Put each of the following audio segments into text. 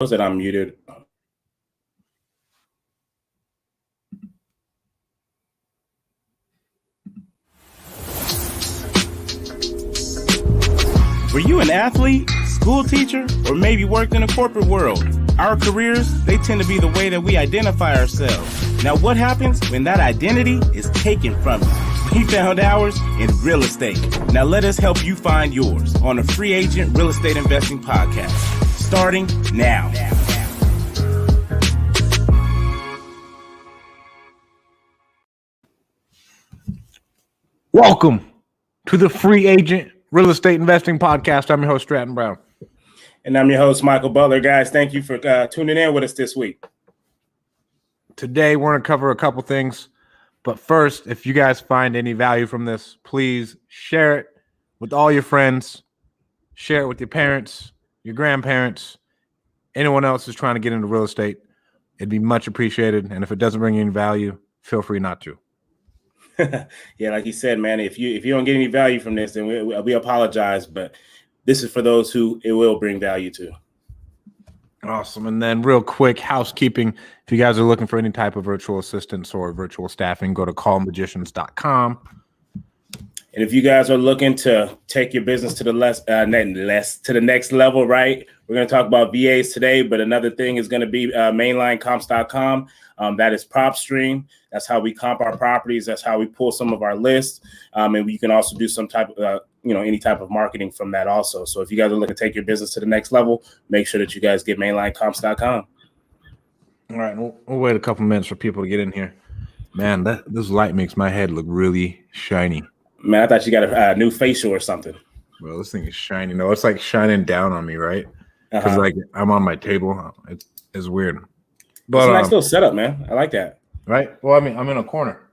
That I'm muted. Were you an athlete, school teacher, or maybe worked in a corporate world? Our careers, they tend to be the way that we identify ourselves. Now, what happens when that identity is taken from you? We found ours in real estate. Now, let us help you find yours on the Free Agent Real Estate Investing Podcast, starting now. Welcome to the Free Agent Real Estate Investing Podcast. I'm your host, Stratton Brown. And I'm your host, Michael Butler. Guys, thank you for tuning in with us this week. Today, we're going to cover a couple things. But first, if you guys find any value from this, please share it with all your friends. Share it with your parents, your grandparents, anyone else who's trying to get into real estate. It'd be much appreciated. And if it doesn't bring you any value, feel free not to. Yeah, like you said, man, if you don't get any value from this, then we apologize. But this is for those who it will bring value to. Awesome. And then real quick housekeeping. If you guys are looking for any type of virtual assistance or virtual staffing, go to callmagicians.com. And if you guys are looking to take your business to the next level, right? We're going to talk about VAs today, but another thing is going to be mainlinecomps.com. That is PropStream. That's how we comp our properties. That's how we pull some of our lists. And you can also do some type of, any type of marketing from that also. So if you guys are looking to take your business to the next level, make sure that you guys get mainlinecomps.com. All right. We'll wait a couple minutes for people to get in here. Man, this light makes my head look really shiny. Man, I thought you got a new facial or something. Well, this thing is shiny. No, it's like shining down on me, right? Because like I'm on my table. It's weird. But it's a nice little setup, man. I like that. Right? Well, I mean, I'm in a corner.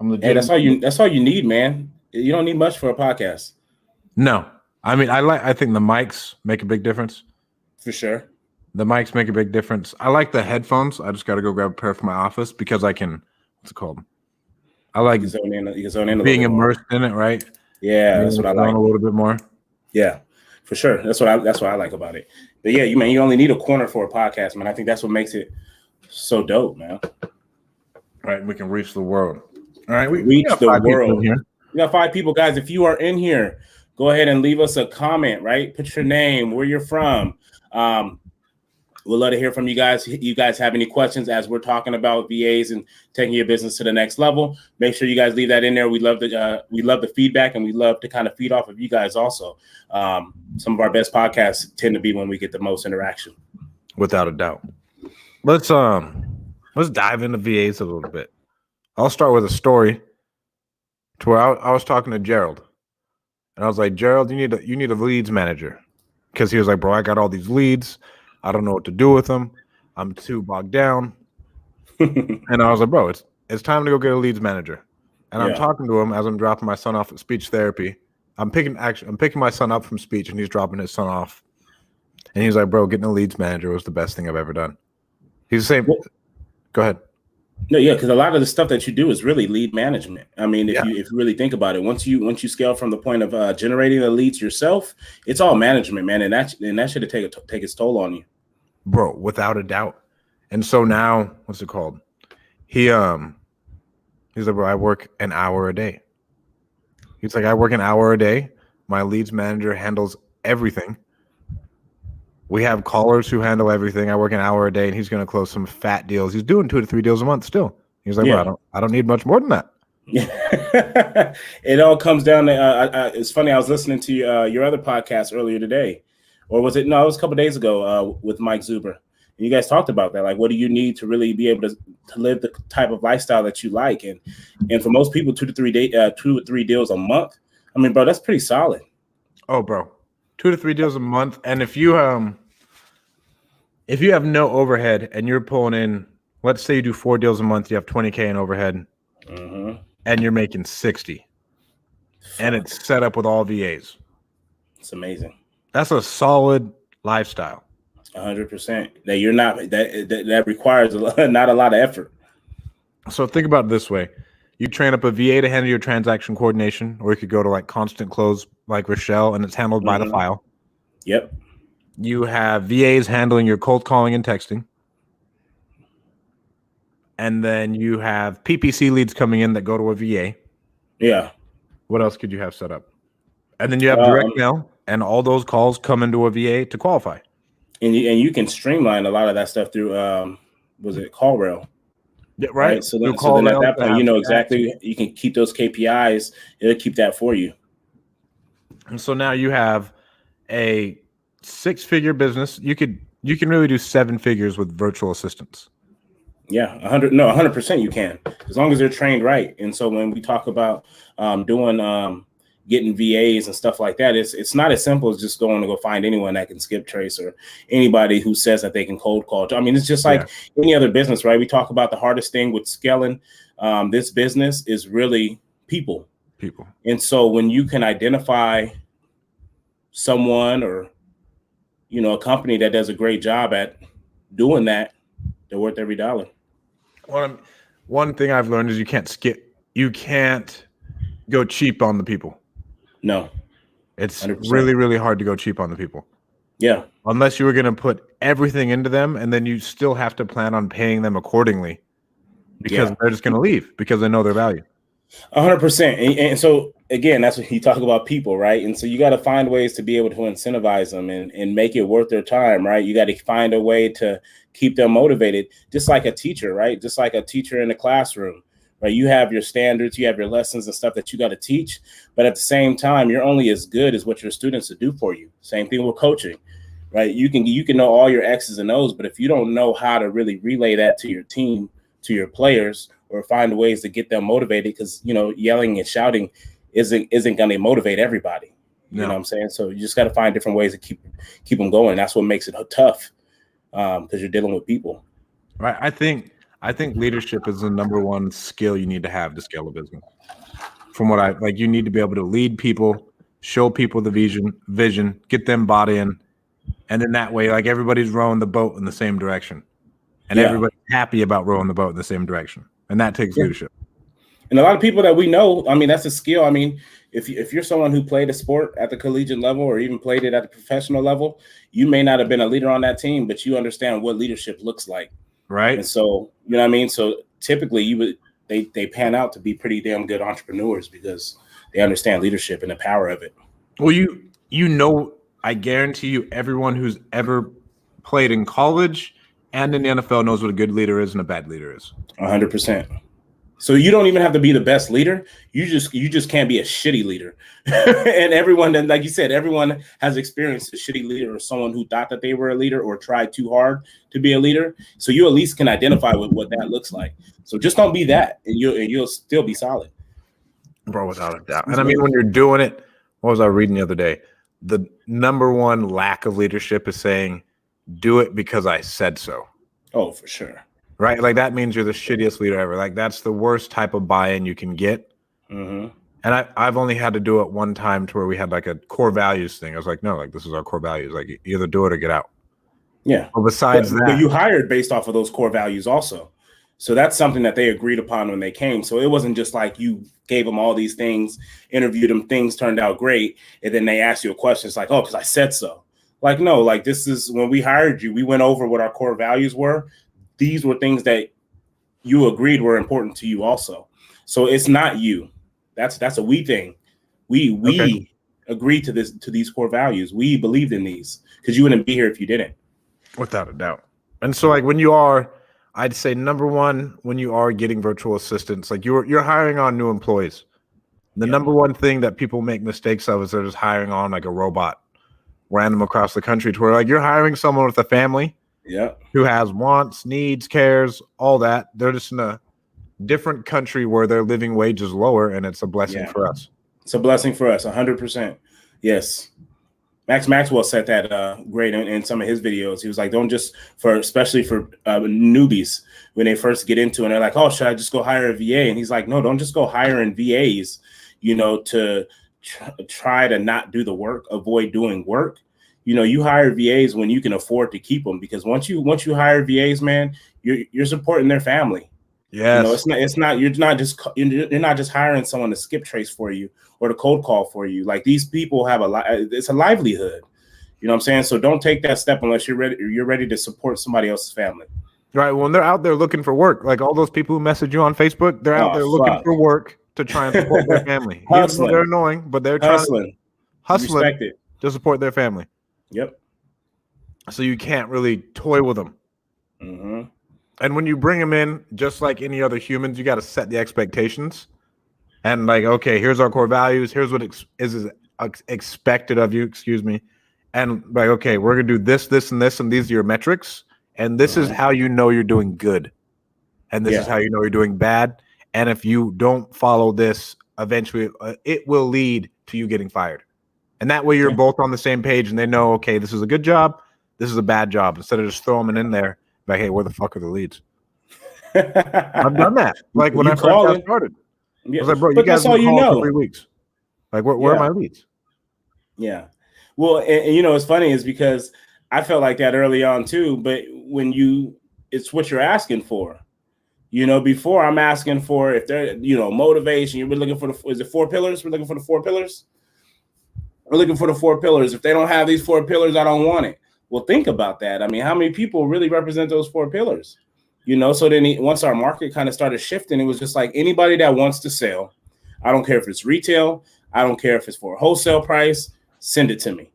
I'm legit. Hey, that's all you need, man. You don't need much for a podcast. No. I mean, I think the mics make a big difference. For sure. The mics make a big difference. I like the headphones. I just got to go grab a pair from my office because I can, what's it called? I like you can zone in being immersed in it, right? Yeah, that's what I like. A little bit more. Yeah, for sure. That's what I like about it. But yeah, you only need a corner for a podcast, man. I think that's what makes it so dope, man. All right, we can reach the world. All right, we reach the world. Here. We got 5 people, guys. If you are in here, go ahead and leave us a comment. Right, put your name, where you're from. We'd love to hear from you guys. You guys have any questions as we're talking about VAs and taking your business to the next level? Make sure you guys leave that in there. We love the feedback, and we love to kind of feed off of you guys also. Some of our best podcasts tend to be when we get the most interaction. Without a doubt. Let's dive into VAs a little bit. I'll start with a story to where I was talking to Gerald, and I was like, Gerald, you need a leads manager, because he was like, bro, I got all these leads. I don't know what to do with them. I'm too bogged down. And I was like, bro, it's time to go get a leads manager. And I'm talking to him as I'm dropping my son off at speech therapy. I'm picking my son up from speech, and he's dropping his son off. And he's like, bro, getting a leads manager was the best thing I've ever done. He's the same. Go ahead. No, yeah, because a lot of the stuff that you do is really lead management. I mean, if you really think about it, once you scale from the point of generating the leads yourself, it's all management, man, and that should take its toll on you, bro, without a doubt. And so now, what's it called? He's like, bro, I work an hour a day. He's like, I work an hour a day. My leads manager handles everything. We have callers who handle everything. I work an hour a day, and he's going to close some fat deals. He's doing 2 to 3 deals a month still. He's like, bro, I don't need much more than that. Yeah. It all comes down to, it's funny, I was listening to your other podcast earlier today, or was it? No, it was a couple of days ago with Mike Zuber. And you guys talked about that. Like, what do you need to really be able to live the type of lifestyle that you like? And for most people, 2 to 3 deals a month. I mean, bro, that's pretty solid. Oh, bro, 2 to 3 deals a month. And if you have no overhead and you're pulling in, let's say you do 4 deals a month, you have $20K in overhead, and you're making 60, and it's set up with all VAs. It's amazing. That's a solid lifestyle. 100%. That you're not that requires not a lot of effort. So think about it this way: you train up a VA to handle your transaction coordination, or you could go to like Constant Close, like Rochelle, and it's handled by the file. Yep. You have VAs handling your cold calling and texting. And then you have PPC leads coming in that go to a VA. Yeah. What else could you have set up? And then you have direct Um, mail, and all those calls come into a VA to qualify. and you can streamline a lot of that stuff through was it CallRail? Yeah, Right. So Through then at CallRail that to point, you have know stats. exactly, you can keep those KPIs. It'll keep that for you. And so now you have a 6-figure business. You can really do 7 figures with virtual assistants. Yeah, 100% you can, as long as they're trained right. And so when we talk about doing getting VAs and stuff like that, it's not as simple as just going to go find anyone that can skip trace or anybody who says that they can cold call. I mean, it's just like any other business, right? We talk about the hardest thing with scaling this business is really people. And so when you can identify someone or, you know, a company that does a great job at doing that, they're worth every dollar. One thing I've learned is you can't go cheap on the people. No. It's 100%. really, really hard to go cheap on the people. Yeah. Unless you were going to put everything into them, and then you still have to plan on paying them accordingly because they're just going to leave because they know their value. 100%. And so again, that's what you talk about people, right? And so you got to find ways to be able to incentivize them and make it worth their time, right? You got to find a way to keep them motivated, just like a teacher, right? Just like a teacher in the classroom, right? You have your standards, you have your lessons and stuff that you got to teach, but at the same time, you're only as good as what your students will do for you. Same thing with coaching, right? You can know all your X's and O's, but if you don't know how to really relay that to your team, to your players, or find ways to get them motivated, because, you know, yelling and shouting isn't going to motivate everybody. You know what I'm saying? So you just got to find different ways to keep them going. That's what makes it tough, because you're dealing with people. Right. I think leadership is the number one skill you need to have to scale a business. From what you need to be able to lead people, show people the vision, get them bought in, and then that way, like, everybody's rowing the boat in the same direction, and everybody's happy about rowing the boat in the same direction. And that takes leadership. And a lot of people that we know, I mean, that's a skill. I mean, if you're someone who played a sport at the collegiate level or even played it at the professional level, you may not have been a leader on that team, but you understand what leadership looks like. Right. And so, you know what I mean? So typically they pan out to be pretty damn good entrepreneurs because they understand leadership and the power of it. Well, you know, I guarantee you everyone who's ever played in college and in the NFL knows what a good leader is and a bad leader is. 100%. So you don't even have to be the best leader. You just can't be a shitty leader. And everyone, like you said, everyone has experienced a shitty leader or someone who thought that they were a leader or tried too hard to be a leader. So you at least can identify with what that looks like. So just don't be that, and you'll still be solid. Bro, without a doubt. And I mean, when you're doing it, what was I reading the other day? The number one lack of leadership is saying, do it because I said so. Oh, for sure. Right? Like, that means you're the shittiest leader ever. Like, that's the worst type of buy-in you can get. Mm-hmm. And I've only had to do it one time to where we had like a core values thing. I was like, no, like, this is our core values. Like, either do it or get out. Yeah. Well, besides that, but you hired based off of those core values also. So that's something that they agreed upon when they came. So it wasn't just like you gave them all these things, interviewed them, things turned out great, and then they asked you a question. It's like, oh, because I said so. Like, no, like, this is when we hired you, we went over what our core values were. These were things that you agreed were important to you also. So it's not you. That's a we thing. We agreed to these core values. We believed in these, because you wouldn't be here if you didn't. Without a doubt. And so, like, when you are, I'd say number one, when you are getting virtual assistants, like, you're hiring on new employees. The number one thing that people make mistakes of is they're just hiring on like a robot random across the country, to where, like, you're hiring someone with a family who has wants, needs, cares, all that. They're just in a different country where their living wage is lower, and it's a blessing for us. It's a blessing for us, 100%. Yes. Max Maxwell said that great in some of his videos. He was like, don't just, especially for newbies, when they first get into it, and they're like, oh, should I just go hire a VA? And he's like, no, don't just go hiring VAs, you know, to try to not do the work, avoid doing work. You know, you hire VAs when you can afford to keep them, because once you hire VAs, man, you're supporting their family. Yes. You know, you're not just hiring someone to skip trace for you or to cold call for you. Like, these people have it's a livelihood. You know what I'm saying? So don't take that step unless you're ready to support somebody else's family. Right. When they're out there looking for work, like all those people who message you on Facebook, they're out there looking for work to try and support their family. Even though they're annoying, but they're hustling to support their family. Yep. So you can't really toy with them. Mm-hmm. And when you bring them in, just like any other humans, you got to set the expectations. And like, okay, here's our core values. Here's what is expected of you. Excuse me. And like, okay, we're gonna do this, this, and this, and these are your metrics. And this is how you know you're doing good. And this is how you know you're doing bad. And if you don't follow this, eventually it will lead to you getting fired. And that way you're both on the same page and they know, okay, this is a good job. This is a bad job. Instead of just throwing them in there, like, hey, where the fuck are the leads? I've done that. Like when I first got started. I was like, bro, you guys have been calling for 3 weeks. Like, where are my leads? Yeah. Well, and you know, what's funny is because I felt like that early on too, but it's what you're asking for. You know, before I'm asking for if they're, you know, motivation, you're looking for is it 4 pillars? We're looking for the 4 pillars. We're looking for the 4 pillars. If they don't have these 4 pillars, I don't want it. Well, think about that. I mean, how many people really represent those 4 pillars? You know, so then once our market kind of started shifting, it was just like anybody that wants to sell. I don't care if it's retail. I don't care if it's for a wholesale price. Send it to me.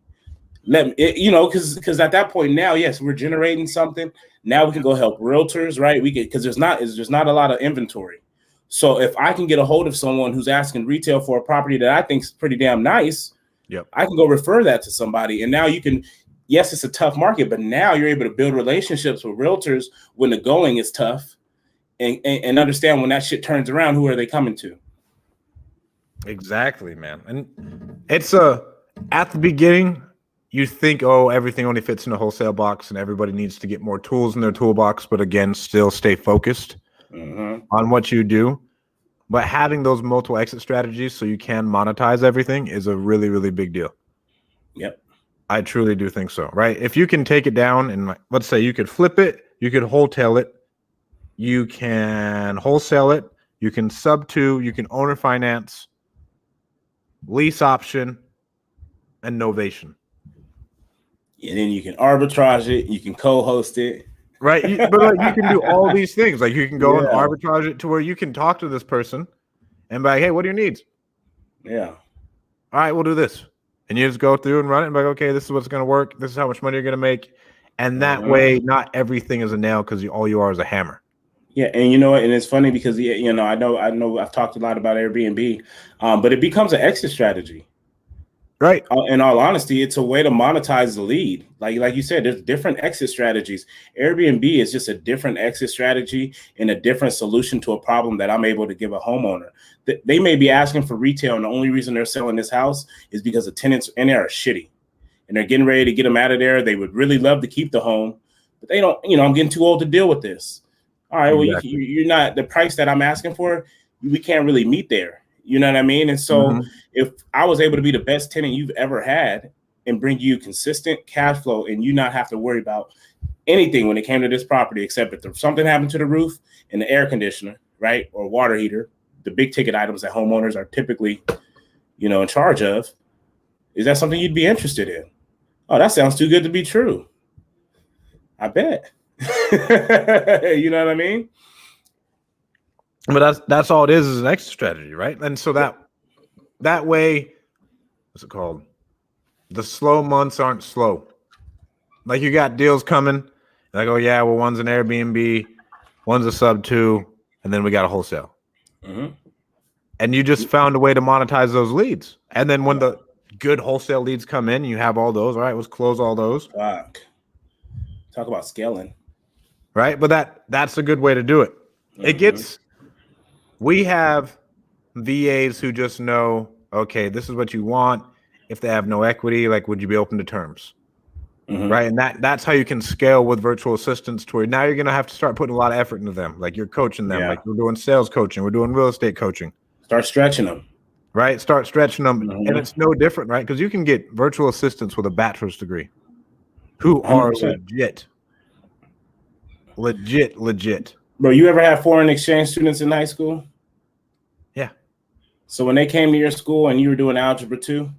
You know, because at that point now, yes, we're generating something. Now we can go help realtors, right? We can, because there's not a lot of inventory. So if I can get a hold of someone who's asking retail for a property that I think is pretty damn nice, I can go refer that to somebody. And now you can, yes, it's a tough market, but now you're able to build relationships with realtors when the going is tough and understand when that shit turns around, who are they coming to? Exactly, man. And it's at the beginning, you think, oh, everything only fits in a wholesale box and everybody needs to get more tools in their toolbox, but again, still stay focused on what you do. But having those multiple exit strategies so you can monetize everything is a really, really big deal. Yep. I truly do think so, right? If you can take it down and let's say you could flip it, you could wholesale it, you can wholesale it, you can sub to, you can owner finance, lease option, and novation. And then you can arbitrage it, you can co-host it. Right. But like, you can do all these things. Like you can go and arbitrage it to where you can talk to this person and be like, hey, what are your needs? Yeah. All right, we'll do this. And you just go through and run it and be like, okay, this is what's going to work. This is how much money you're going to make. And that way, not everything is a nail because all you are is a hammer. Yeah, and you know what? And it's funny because you know I've talked a lot about Airbnb, but it becomes an exit strategy. Right. In all honesty, it's a way to monetize the lead. Like you said, there's different exit strategies. Airbnb is just a different exit strategy and a different solution to a problem that I'm able to give a homeowner. They may be asking for retail, and the only reason they're selling this house is because the tenants in there are shitty, and they're getting ready to get them out of there. They would really love to keep the home, but they don't. You know, I'm getting too old to deal with this. All right, well, you're not the price that I'm asking for. We can't really meet there. You know what I mean? And so if I was able to be the best tenant you've ever had and bring you consistent cash flow and you not have to worry about anything when it came to this property, except if something happened to the roof and the air conditioner, right, or water heater, the big ticket items that homeowners are typically, you know, in charge of, is that something you'd be interested in? Oh, that sounds too good to be true. I bet. You know what I mean? But that's all it is an exit strategy, right? And so that way, what's it called? The slow months aren't slow. Like you got deals coming, like, oh yeah, well, one's an Airbnb, one's a sub 2, and then we got a wholesale. And you just found a way to monetize those leads. And then when the good wholesale leads come in, you have all those. All right, let's close all those. Fuck. Talk about scaling. Right? But that's a good way to do it. We have VAs who just know, okay, this is what you want. If they have no equity, like, would you be open to terms? Right? And that's how you can scale with virtual assistants to where now you're going to have to start putting a lot of effort into them. Like you're coaching them, like we're doing sales coaching, we're doing real estate coaching. Start stretching them. Right? Start stretching them. And it's no different, right? Because you can get virtual assistants with a bachelor's degree who are 100%. legit. Bro, you ever have foreign exchange students in high school? Yeah. So when they came to your school and you were doing algebra 2,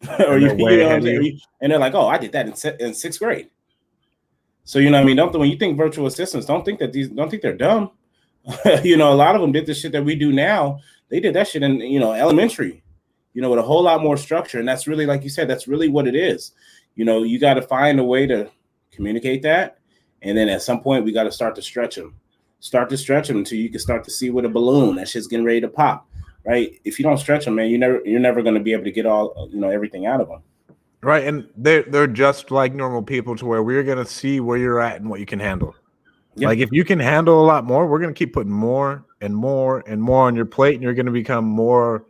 or And you they're way know what ahead I'm of saying? you. And they're like, oh, I did that in sixth grade. So you know what I mean? When you think virtual assistants, don't think they're dumb. You know, a lot of them did the shit that we do now. They did that shit in, you know, elementary, you know, with a whole lot more structure. And that's really, like you said, that's really what it is. You know, you got to find a way to communicate that. And then at some point we got to start to stretch them until you can start to see with a balloon that shit's getting ready to pop. Right. If you don't stretch them, man, you're never going to be able to get all, you know, everything out of them. Right. And they're just like normal people, to where we're gonna see where you're at and what you can handle. Yeah. Like, if you can handle a lot more, we're gonna keep putting more and more and more on your plate, and you're gonna become more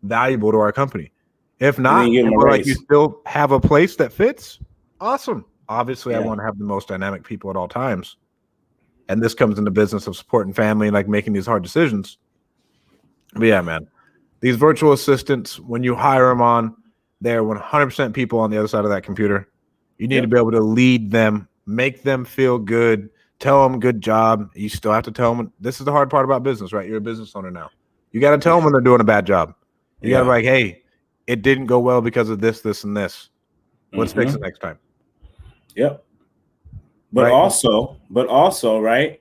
valuable to our company. If not, you give them a like, you raise. still have a place that fits, awesome. Obviously, I Yeah. want to have the most dynamic people at all times. And this comes in the business of supporting family and like making these hard decisions. But yeah, man, these virtual assistants, when you hire them on, they're 100% people on the other side of that computer. You need to be able to lead them, make them feel good, tell them good job. You still have to tell them. This is the hard part about business, right? You're a business owner now. You got to tell them when they're doing a bad job. You got to be like, hey, it didn't go well because of this, this, and this. Let's fix it next time. Yep. But right? also, right?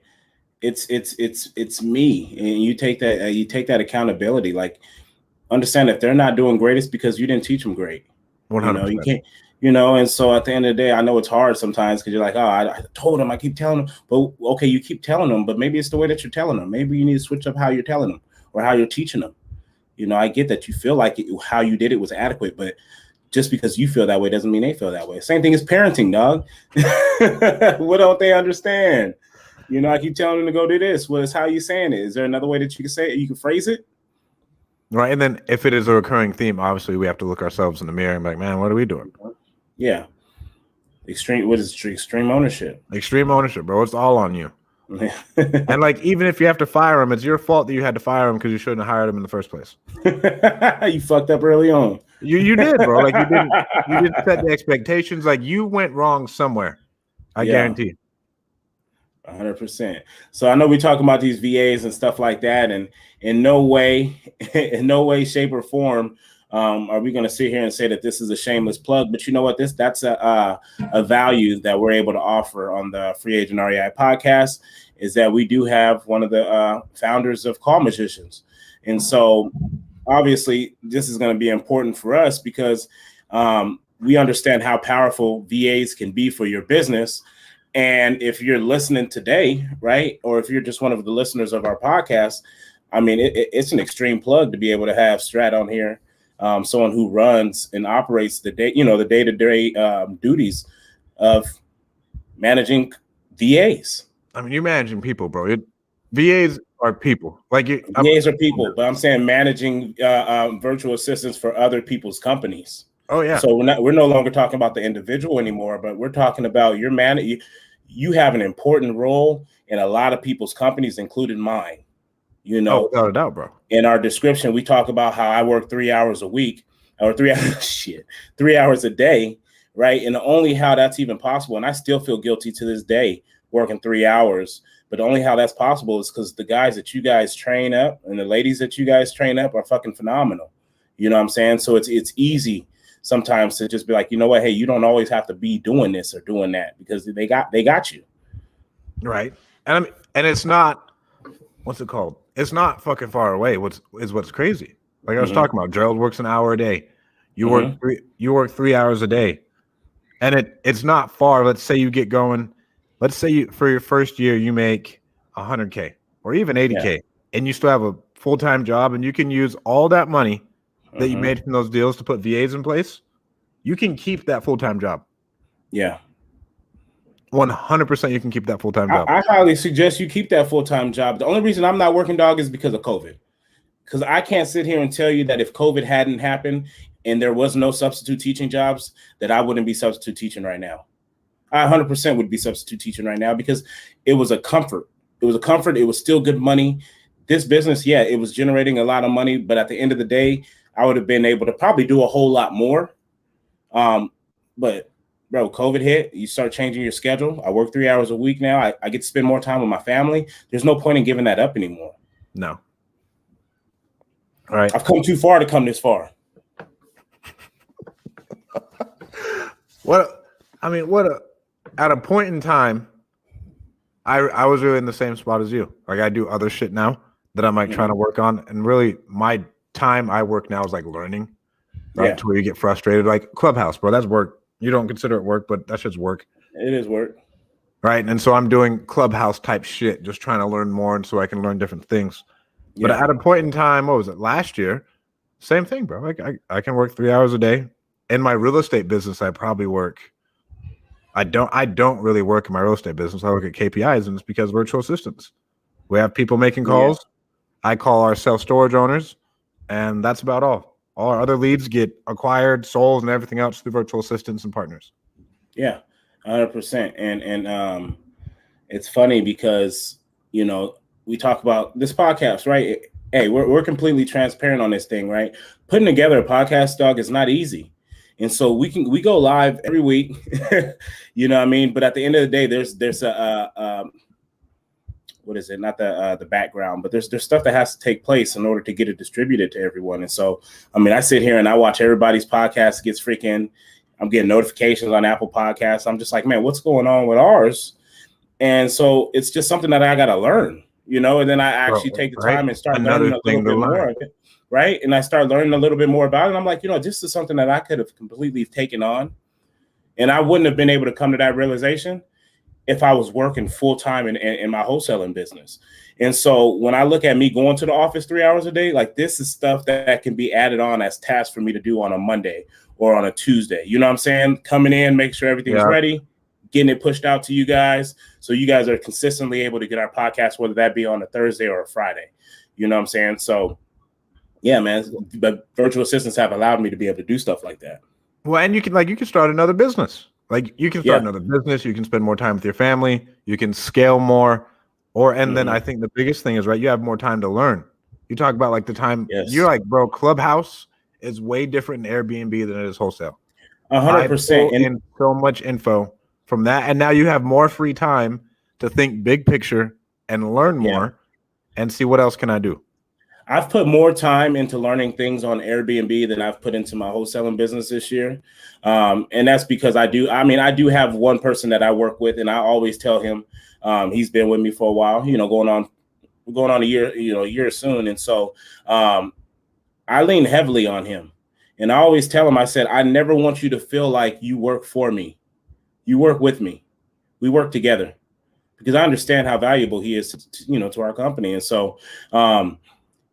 It's me, and you take that accountability. Like, understand if they're not doing great, it's because you didn't teach them great. 100%. You know, you can't. You know, and so at the end of the day, I know it's hard sometimes because you're like, oh, I told them, I keep telling them. But okay, you keep telling them, but maybe it's the way that you're telling them. Maybe you need to switch up how you're telling them or how you're teaching them. You know, I get that you feel like how you did it was adequate, but just because you feel that way doesn't mean they feel that way. Same thing as parenting, dog. What don't they understand? You know, I keep telling them to go do this. Well, it's how you saying it. Is there another way that you can say it? You can phrase it? Right. And then if it is a recurring theme, obviously we have to look ourselves in the mirror and be like, man, what are we doing? Yeah. What is extreme ownership? Extreme ownership, bro. It's all on you. And like, even if you have to fire him, it's your fault that you had to fire him because you shouldn't have hired him in the first place. You fucked up early on. You did, bro. Like, you didn't set the expectations. Like, you went wrong somewhere. I guarantee. 100%. So I know we talk about these VAs and stuff like that, and in no way, shape, or form are we going to sit here and say that this is a shameless plug. But you know what? That's a value that we're able to offer on the Free Agent REI podcast, is that we do have one of the founders of Call Magicians, and so obviously this is going to be important for us because we understand how powerful VAs can be for your business. And if you're listening today, right, or if you're just one of the listeners of our podcast, I mean, it's an extreme plug to be able to have Stratton on here, someone who runs and operates the day-to-day duties of managing VAs. I mean, you're managing people, bro. VAs are people. Like, VAs are people, but I'm saying managing virtual assistants for other people's companies. Oh yeah. So we're no longer talking about the individual anymore, but we're talking about your you have an important role in a lot of people's companies, including mine. You know, without a doubt, bro. In our description, we talk about how I work 3 hours a week or 3 hours a day, right? And only how that's even possible. And I still feel guilty to this day working 3 hours, but only how that's possible is because the guys that you guys train up and the ladies that you guys train up are fucking phenomenal. You know what I'm saying? So it's easy sometimes to just be like, you know what? Hey, you don't always have to be doing this or doing that because they got you. Right. And it's not, what's it called? It's not fucking far away. What's crazy. Like I was talking about, Gerald works an hour a day. You work 3 hours a day. And it's not far. Let's say you get going. Let's say for your first year, you make $100K or even $80K and you still have a full-time job, and you can use all that money that you made from those deals to put VAs in place. You can keep that full-time job. Yeah. 100% you can keep that full-time job. I highly suggest you keep that full-time job. The only reason I'm not working, dog, is because of COVID. Because I can't sit here and tell you that if COVID hadn't happened and there was no substitute teaching jobs, that I wouldn't be substitute teaching right now. I 100% would be substitute teaching right now because it was a comfort. It was still good money. This business, it was generating a lot of money. But at the end of the day, I would have been able to probably do a whole lot more. But bro, COVID hit, you start changing your schedule. I work 3 hours a week now. I get to spend more time with my family. There's no point in giving that up anymore. No. All right. I've come too far to come this far. At a point in time, I was really in the same spot as you. Like I do other shit now that I'm like trying to work on, and really my time I work now is like learning, right? To where you get frustrated. Like Clubhouse, bro, that's work. You don't consider it work, but that shit's work. It is work, right? And so I'm doing Clubhouse type shit, just trying to learn more, and so I can learn different things. But at a point in time, what was it? Last year, same thing, bro. Like I can work 3 hours a day. In my real estate business, I probably work. I don't really work in my real estate business. I work at KPIs, and it's because virtual assistants. We have people making calls. I call our self-storage owners, and that's about all. All our other leads get acquired, sold, and everything else through virtual assistants and partners. Yeah, 100%. And it's funny because, you know, we talk about this podcast, right? Hey, we're completely transparent on this thing, right? Putting together a podcast, dog, is not easy. And so we go live every week, you know what I mean? But at the end of the day, there's a what is it? Not the background, but there's stuff that has to take place in order to get it distributed to everyone. And so, I mean, I sit here and I watch everybody's podcast gets freaking. I'm getting notifications on Apple Podcasts. I'm just like, man, what's going on with ours? And so it's just something that I got to learn, you know. And then I actually take the time and start learning a little bit more of it. Right. And I start learning a little bit more about it. And I'm like, you know, this is something that I could have completely taken on. And I wouldn't have been able to come to that realization if I was working full time in my wholesaling business. And so when I look at me going to the office 3 hours a day, like this is stuff that can be added on as tasks for me to do on a Monday or on a Tuesday. You know what I'm saying? Coming in, make sure everything's ready, getting it pushed out to you guys. So you guys are consistently able to get our podcast, whether that be on a Thursday or a Friday. You know what I'm saying? So yeah, man, but virtual assistants have allowed me to be able to do stuff like that. Well, and you can start another business. Like you can start another business. You can spend more time with your family. You can scale more. Then I think the biggest thing is, right, you have more time to learn. You talk about like the time you're like, bro, Clubhouse is way different in Airbnb than it is wholesale. 100%. And so much info from that. And now you have more free time to think big picture and learn more and see what else can I do. I've put more time into learning things on Airbnb than I've put into my wholesaling business this year. And that's because I do have one person that I work with, and I always tell him, he's been with me for a while, you know, going on a year soon. And so I lean heavily on him. And I always tell him, I said, I never want you to feel like you work for me. You work with me. We work together, because I understand how valuable he is to our company. And so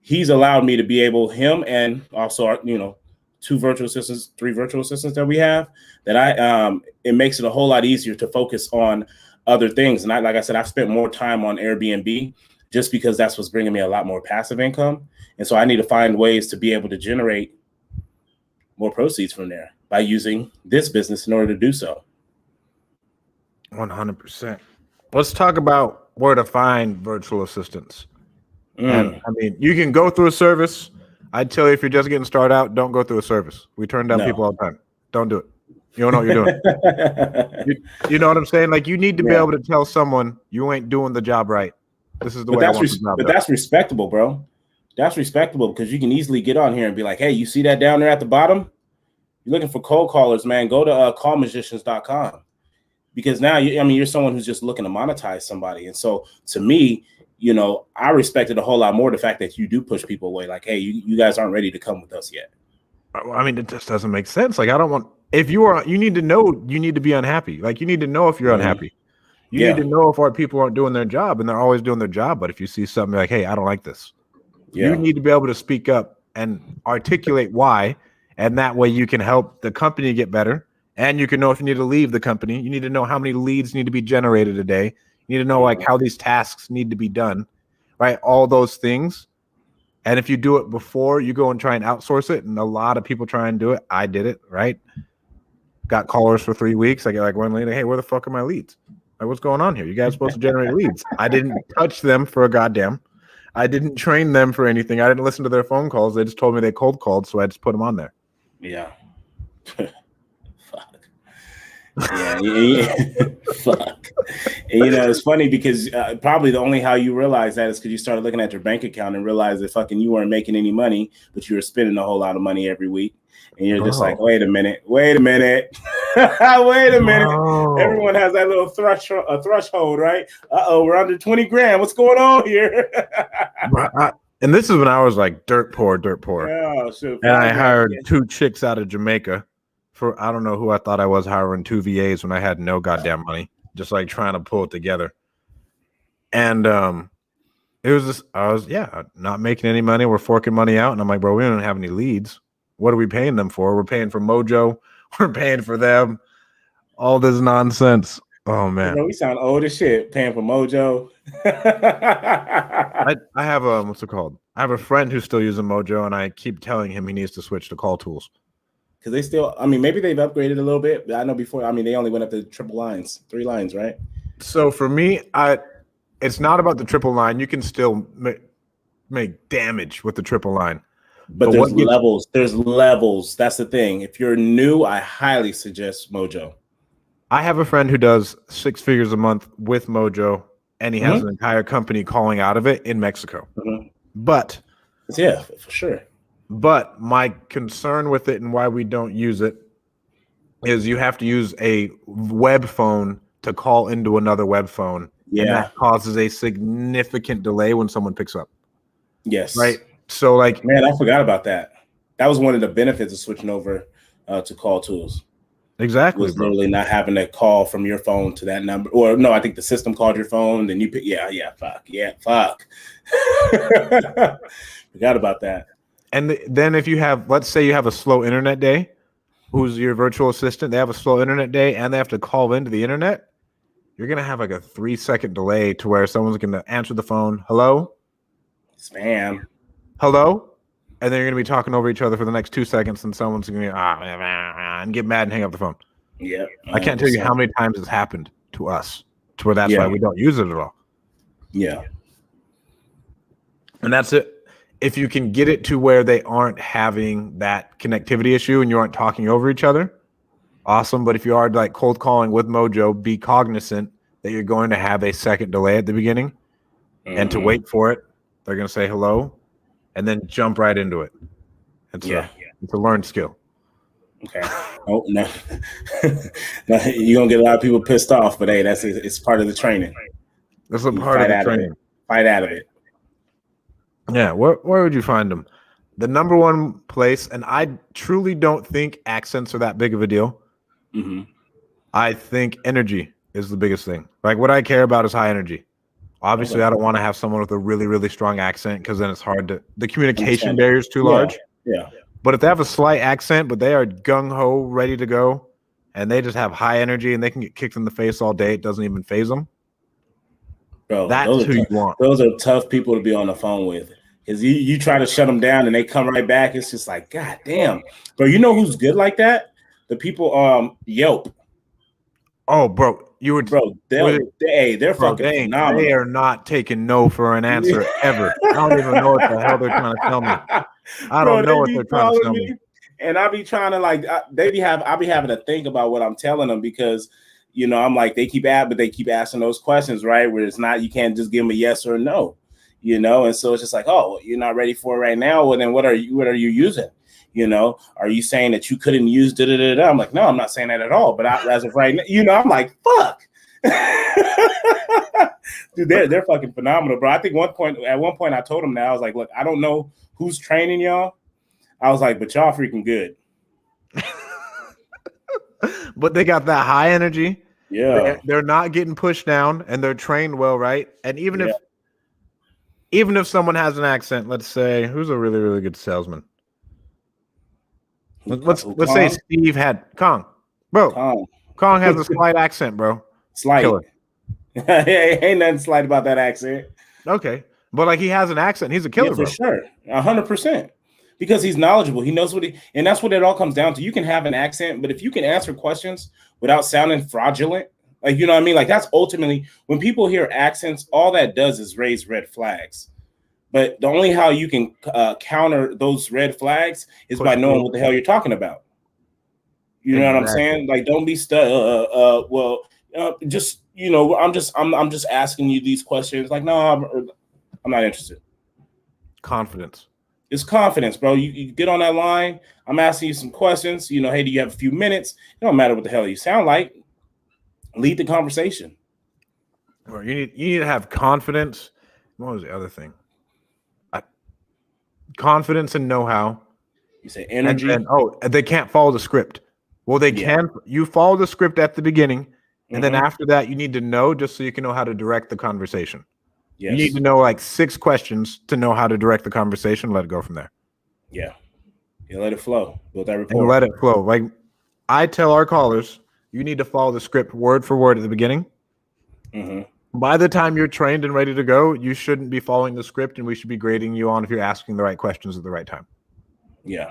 he's allowed me to be able, him and also our, 3 virtual assistants that we have, that it makes it a whole lot easier to focus on other things. And like I said, I've spent more time on Airbnb just because that's what's bringing me a lot more passive income. And so I need to find ways to be able to generate more proceeds from there by using this business in order to do so. 100%. Let's talk about where to find virtual assistants. And I mean, you can go through a service. I'd tell you, if you're just getting started out, don't go through a service. We turn down people all the time. Don't do it. You don't know what you're doing. you know what I'm saying? Like, you need to be able to tell someone you ain't doing the job right. This is the way I want the job done. That's respectable, bro. That's respectable, because you can easily get on here and be like, hey, you see that down there at the bottom? You're looking for cold callers, man. Go to callmagicians.com, because now you're someone who's just looking to monetize somebody. And so to me, I respected a whole lot more the fact that you do push people away. Like, hey, you guys aren't ready to come with us yet. I mean, it just doesn't make sense. Like, I don't want, if you are, you need to know, you need to be unhappy. Like, you need to know if you're unhappy. You need to know if our people aren't doing their job, and they're always doing their job. But if you see something like, hey, I don't like this, you need to be able to speak up and articulate why. And that way you can help the company get better. And you can know if you need to leave the company. You need to know how many leads need to be generated a day. You need to know like how these tasks need to be done, right? All those things. And if you do it before you go and try and outsource it, and a lot of people try and do it, I did it, right? Got callers for 3 weeks. I get like one lady, hey, where the fuck are my leads? Like, what's going on here? You guys are supposed to generate leads. I didn't touch them for a goddamn. I didn't train them for anything. I didn't listen to their phone calls. They just told me they cold called, so I just put them on there. Yeah. Yeah. Fuck. And, it's funny because probably the only how you realize that is because you started looking at your bank account and realized that fucking you weren't making any money, but you were spending a whole lot of money every week. And you're just like, wait a minute. Wait a minute. Bro. Everyone has that little threshold, right? We're under 20 grand. What's going on here? And this is when I was like dirt poor. Yeah, shit, And I 5 grand. hired 2 chicks out of Jamaica for I don't know who I thought I was hiring 2 VAs when I had no goddamn money, just like trying to pull it together. And it was just I was not making any money. We're forking money out, and I'm like, bro, we don't have any leads. What are we paying them for? We're paying for Mojo. We're paying for them. All this nonsense. Oh man, Bro, we sound old as shit paying for Mojo. I have what's it called? I have a friend who's still using Mojo, and I keep telling him he needs to switch to Call Tools. Because they still, I mean, maybe they've upgraded a little bit. But I know before, I mean, they only went up to 3 lines, right? So for me, it's not about the triple line. You can still make damage with the triple line. But there's levels. There's levels. That's the thing. If you're new, I highly suggest Mojo. I have a friend who does 6 figures a month with Mojo, and he has an entire company calling out of it in Mexico. But yeah, for sure. But my concern with it and why we don't use it is you have to use a web phone to call into another web phone. Yeah. And that causes a significant delay when someone picks up. Yes. Right. So like, man, I forgot about that. That was one of the benefits of switching over to Call Tools. Exactly. Was literally not having to call from your phone to that number. Or no, I think the system called your phone. Then you pick. Fuck. Forgot about that. And then if you have, let's say you have a slow internet day, who's your virtual assistant, they have a slow internet day and they have to call into the internet, you're going to have like a 3-second delay to where someone's going to answer the phone. Hello? Spam. Hello? And then you're going to be talking over each other for the next 2 seconds and someone's going to and get mad and hang up the phone. Yeah. I can't tell you how many times it's happened to us to where that's why we don't use it at all. Yeah. And that's it. If you can get it to where they aren't having that connectivity issue and you aren't talking over each other, awesome. But if you are like cold calling with Mojo, be cognizant that you're going to have a second delay at the beginning and to wait for it. They're going to say hello and then jump right into it. It's a learned skill. Okay. Oh, no. No, you're going to get a lot of people pissed off, but hey, it's part of the training. That's a part of the training. Fight out of it. Yeah, where would you find them? The number one place, and I truly don't think accents are that big of a deal. I think energy is the biggest thing. Like what I care about is high energy. Obviously, I don't want to have someone with a really, really strong accent because then it's hard to, the communication barrier is too large. Yeah. But if they have a slight accent, but they are gung-ho, ready to go, and they just have high energy and they can get kicked in the face all day, it doesn't even phase them. Bro, that's who you want. Those are tough people to be on the phone with. Because you try to shut them down and they come right back. It's just like, God damn. Bro, you know who's good like that? The people Yelp. Oh, bro. They're fucking phenomenal. They are not taking no for an answer ever. I don't even know what the hell they're trying to tell me. I don't know what they're trying to tell me. And I be trying to I be having to think about what I'm telling them because you know I'm like they keep asking those questions, right? Where it's not you can't just give them a yes or a no, you know. And so it's just like, oh, you're not ready for it right now. Well, then what are you using? You know, are you saying that you couldn't use da-da-da-da? I'm like, no, I'm not saying that at all. But as of right now, you know, I'm like, fuck. Dude, they're fucking phenomenal, bro. I think at one point I told them that I was like, look, I don't know who's training y'all. I was like, but y'all freaking good. But they got that high energy. Yeah. They're not getting pushed down and they're trained well, right? And even if someone has an accent, let's say, who's a really, really good salesman? Let's say Steve had Kong. Bro, Kong has a slight accent, bro. Slight. Ain't nothing slight about that accent. Okay. But like he has an accent. He's a killer, for sure. 100%. Because he's knowledgeable. He knows and that's what it all comes down to. You can have an accent, but if you can answer questions without sounding fraudulent, like, you know what I mean? Like that's ultimately when people hear accents, all that does is raise red flags. But the only how you can counter those red flags is by knowing what the hell you're talking about. You know what I'm saying? Like, don't be stuck. Just you know, I'm just asking you these questions. Like, no, I'm not interested. Confidence. It's confidence, bro. You get on that line. I'm asking you some questions. Hey, do you have a few minutes? It don't matter what the hell you sound like. Lead the conversation. Or you need to have confidence. What was the other thing? Confidence and know-how. You say energy. And they can't follow the script. Well, they can. You follow the script at the beginning, and then after that, you need to know just so you can know how to direct the conversation. Yes. You need to know like 6 questions to know how to direct the conversation. Let it go from there. Yeah. You let it flow. Build that rapport. And let it flow. Like I tell our callers, you need to follow the script word for word at the beginning. By the time you're trained and ready to go, you shouldn't be following the script, and we should be grading you on if you're asking the right questions at the right time. Yeah.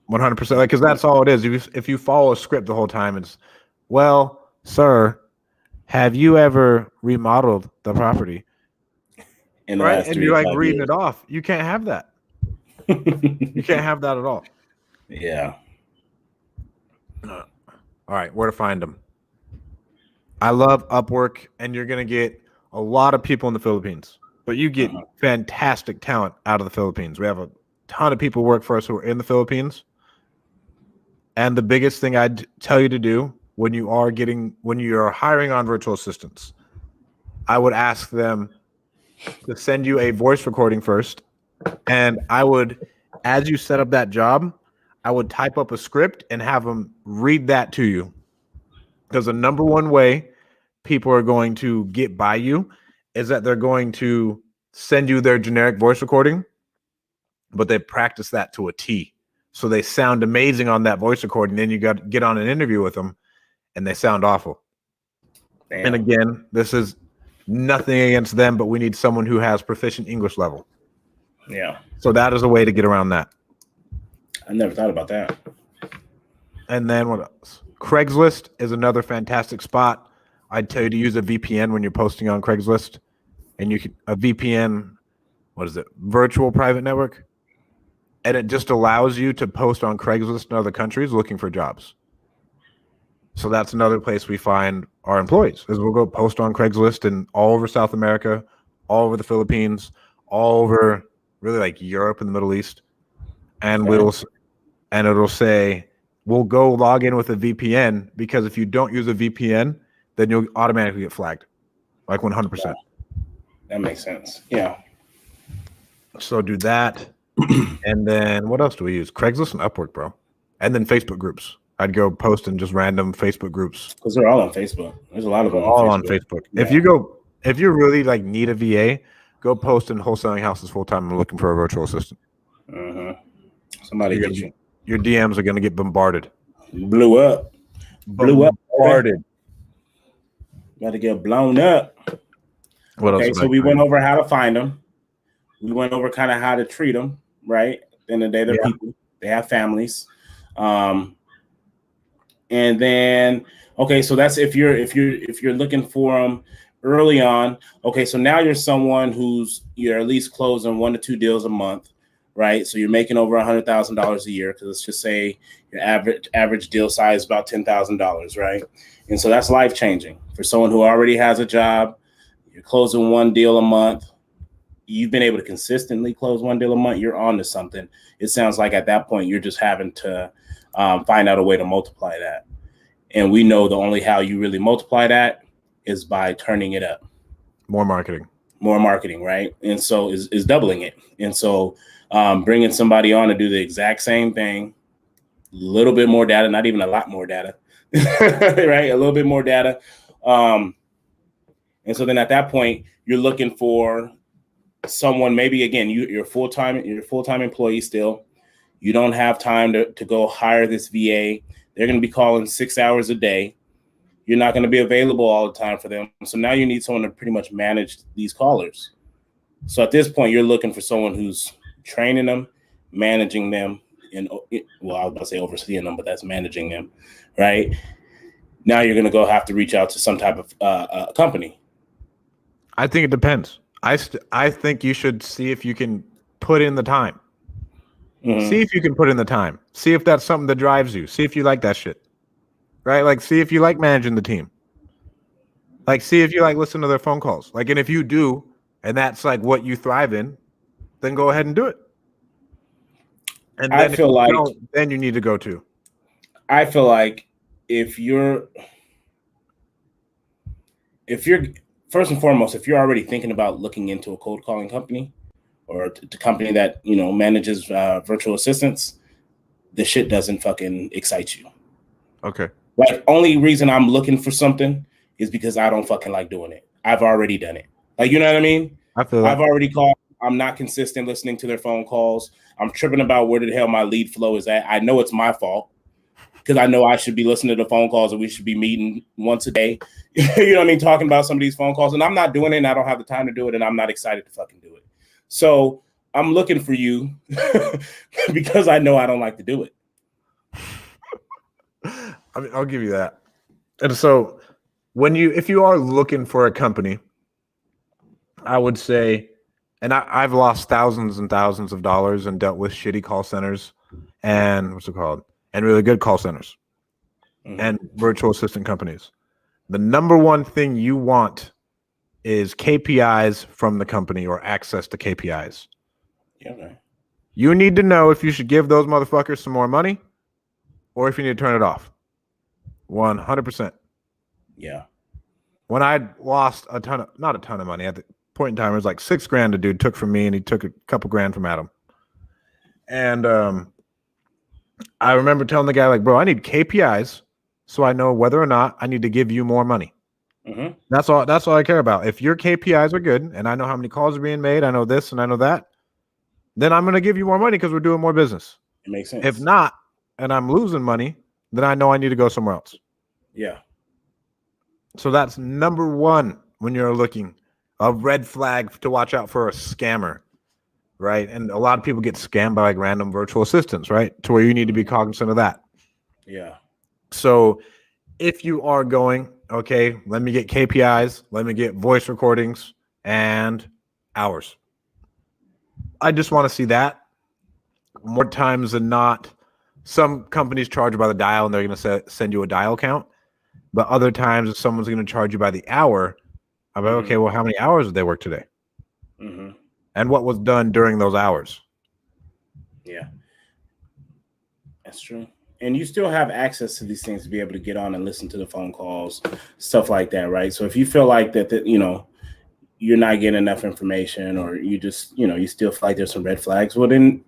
100%. Like, because that's all it is. If you follow a script the whole time, it's, well, sir, have you ever remodeled the property? Right? And you're like reading it off. You can't have that. You can't have that at all. Yeah. All right. Where to find them? I love Upwork, and you're going to get a lot of people in the Philippines, but you get fantastic talent out of the Philippines. We have a ton of people work for us who are in the Philippines. And the biggest thing I'd tell you to do when you are hiring on virtual assistants, I would ask them to send you a voice recording first. And I would, as you set up that job, I would type up a script and have them read that to you. Because the number one way people are going to get by you is that they're going to send you their generic voice recording, but they practice that to a T. So they sound amazing on that voice recording. Then you got to get on an interview with them and they sound awful. Damn. And again, this is nothing against them, but we need someone who has proficient English level. Yeah. So that is a way to get around that. I never thought about that. And then what else? Craigslist is another fantastic spot. I'd tell you to use a VPN when you're posting on Craigslist. And you can a VPN, what is it? Virtual private network. And it just allows you to post on Craigslist in other countries looking for jobs. So that's another place we find our employees, is we'll go post on Craigslist in all over South America, all over the Philippines, all over really like Europe and the Middle East. And it'll say, we'll go log in with a VPN, because if you don't use a VPN, then you'll automatically get flagged, like 100%. Yeah. That makes sense. Yeah. So do that. And then what else do we use? Craigslist and Upwork, bro. And then Facebook groups. I'd go post in just random Facebook groups. Because they're all on Facebook. There's a lot of them all on Facebook. Yeah. If you really like need a VA, go post in wholesaling houses full time and looking for a virtual assistant. Somebody get you. Your DMs are going to get bombarded. Blew up. Bombarded. Got to get blown up. Okay, so we went over how to find them. We went over kind of how to treat them, right? At the end of the day, they're people. They have families. And then, okay, so that's if you're looking for them early on. Okay, so now you're someone you're at least closing 1 to 2 deals a month, right? So you're making over $100,000 a year, because let's just say your average deal size is about $10,000, right? And so that's life changing for someone who already has a job. You're closing 1 deal a month. You've been able to consistently close 1 deal a month. You're on to something. It sounds like at that point you're just having to find out a way to multiply that. And we know the only how you really multiply that is by turning it up. More marketing, right? And so is doubling it. And so bringing somebody on to do the exact same thing, a little bit more data, not even a lot more data, right? A little bit more data. And so then at that point, you're looking for someone, maybe again, you're a full-time employee still. You don't have time to go hire this VA. They're going to be calling 6 hours a day. You're not going to be available all the time for them. So now you need someone to pretty much manage these callers. So at this point, you're looking for someone who's training them, managing them, and well, I was about to say overseeing them, but that's managing them, right? Now you're going to have to reach out to some type of company. I think it depends. I think you should see if you can put in the time. Mm-hmm. See if you can put in the time. See if that's something that drives you. See if you like that shit. Right? Like, see if you like managing the team. Like, see if you like listening to their phone calls. Like, and if you do, and that's like what you thrive in, then go ahead and do it. And I then feel like then you need to go to. I feel like if you're first and foremost, if you're already thinking about looking into a cold calling company or the company that manages virtual assistants, the shit doesn't fucking excite you. Okay. Like, only reason I'm looking for something is because I don't fucking like doing it. I've already done it. Like, you know what I mean? I feel that. I've already called. I'm not consistent listening to their phone calls. I'm tripping about where the hell my lead flow is at. I know it's my fault because I know I should be listening to the phone calls and we should be meeting once a day. You know what I mean? Talking about some of these phone calls, and I'm not doing it and I don't have the time to do it and I'm not excited to fucking do it. So I'm looking for you because I know I don't like to do it. I mean, I'll give you that. And so if you are looking for a company, I would say, and I've lost thousands and thousands of dollars and dealt with shitty call centers and and really good call centers and virtual assistant companies. The number one thing you want is KPIs from the company or access to KPIs. Yeah, man. You need to know if you should give those motherfuckers some more money or if you need to turn it off. 100%. Yeah. When I lost not a ton of money at the point in time, it was like $6,000 a dude took from me, and he took a couple grand from Adam. And I remember telling the guy, like, bro, I need KPIs so I know whether or not I need to give you more money. Mm-hmm. That's all I care about. If your KPIs are good and I know how many calls are being made, I know this and I know that, then I'm going to give you more money because we're doing more business. It makes sense. If not, and I'm losing money, then I know I need to go somewhere else. Yeah. So that's number one when you're looking. A red flag to watch out for a scammer, right? And a lot of people get scammed by like random virtual assistants, right? To where you need to be cognizant of that. Yeah. So if you are going, okay, let me get KPIs, let me get voice recordings and hours. I just want to see that. More times than not, some companies charge by the dial and they're going to send you a dial count. But other times, if someone's going to charge you by the hour, I'm like, okay, well, how many hours did they work today? Mm-hmm. And what was done during those hours? Yeah. That's true. And you still have access to these things to be able to get on and listen to the phone calls, stuff like that, right? So if you feel like that you're not getting enough information, or you just, you still feel like there's some red flags, well, then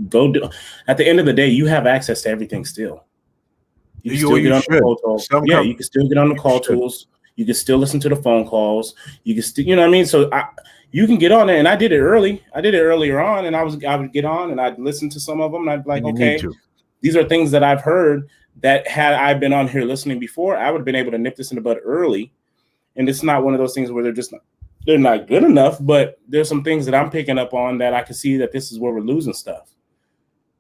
go do. At the end of the day, you have access to everything still. You can still get on the call tools. Yeah, you can still get on the call tools. You can still listen to the phone calls. You can still, you know what I mean? So you can get on there, and I did it early. I did it earlier on, and I would get on and I'd listen to some of them, and I'd be like, okay, these are things that I've heard that had I been on here listening before, I would have been able to nip this in the bud early. And it's not one of those things where they're not good enough, but there's some things that I'm picking up on that I can see that this is where we're losing stuff.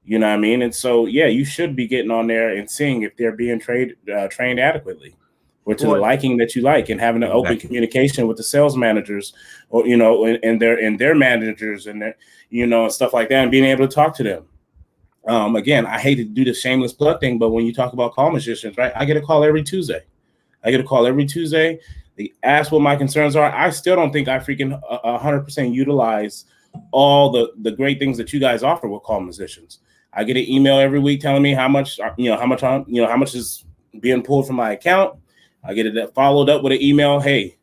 You know what I mean? And so, yeah, you should be getting on there and seeing if they're being trained adequately, or to the liking that you like, and having an open communication with the sales managers, or, and their managers and their, and stuff like that, and being able to talk to them. Again, I hate to do the shameless plug thing, but when you talk about call magicians, right? I get a call every Tuesday. They ask what my concerns are. I still don't think I freaking 100% utilize all the great things that you guys offer with call musicians. I get an email every week telling me how much is being pulled from my account. I get it followed up with an email. Hey,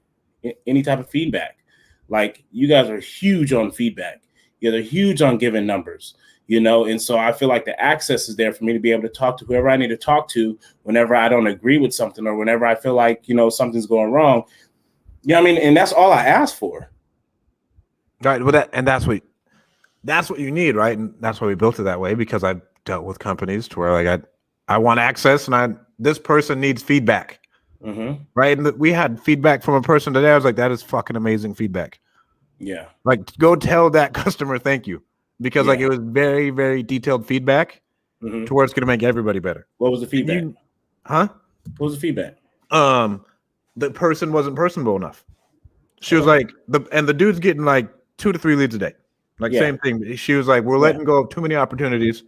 any type of feedback. Like, you guys are huge on feedback. They're huge on giving numbers, and so I feel like the access is there for me to be able to talk to whoever I need to talk to whenever I don't agree with something, or whenever I feel like, something's going wrong. I mean? And that's all I ask for. Right. Well, that's what you need, right? And that's why we built it that way, because I've dealt with companies to where, like, I want access, and this person needs feedback. Mm-hmm. Right. And we had feedback from a person today. I was like, that is fucking amazing feedback. Yeah. Like, go tell that customer thank you, because like, it was very, very detailed feedback to where it's going to make everybody better. What was the feedback? What was the feedback? The person wasn't personable enough. She was like, the dude's getting like 2 to 3 leads a day. Like, same thing. She was like, we're letting go of too many opportunities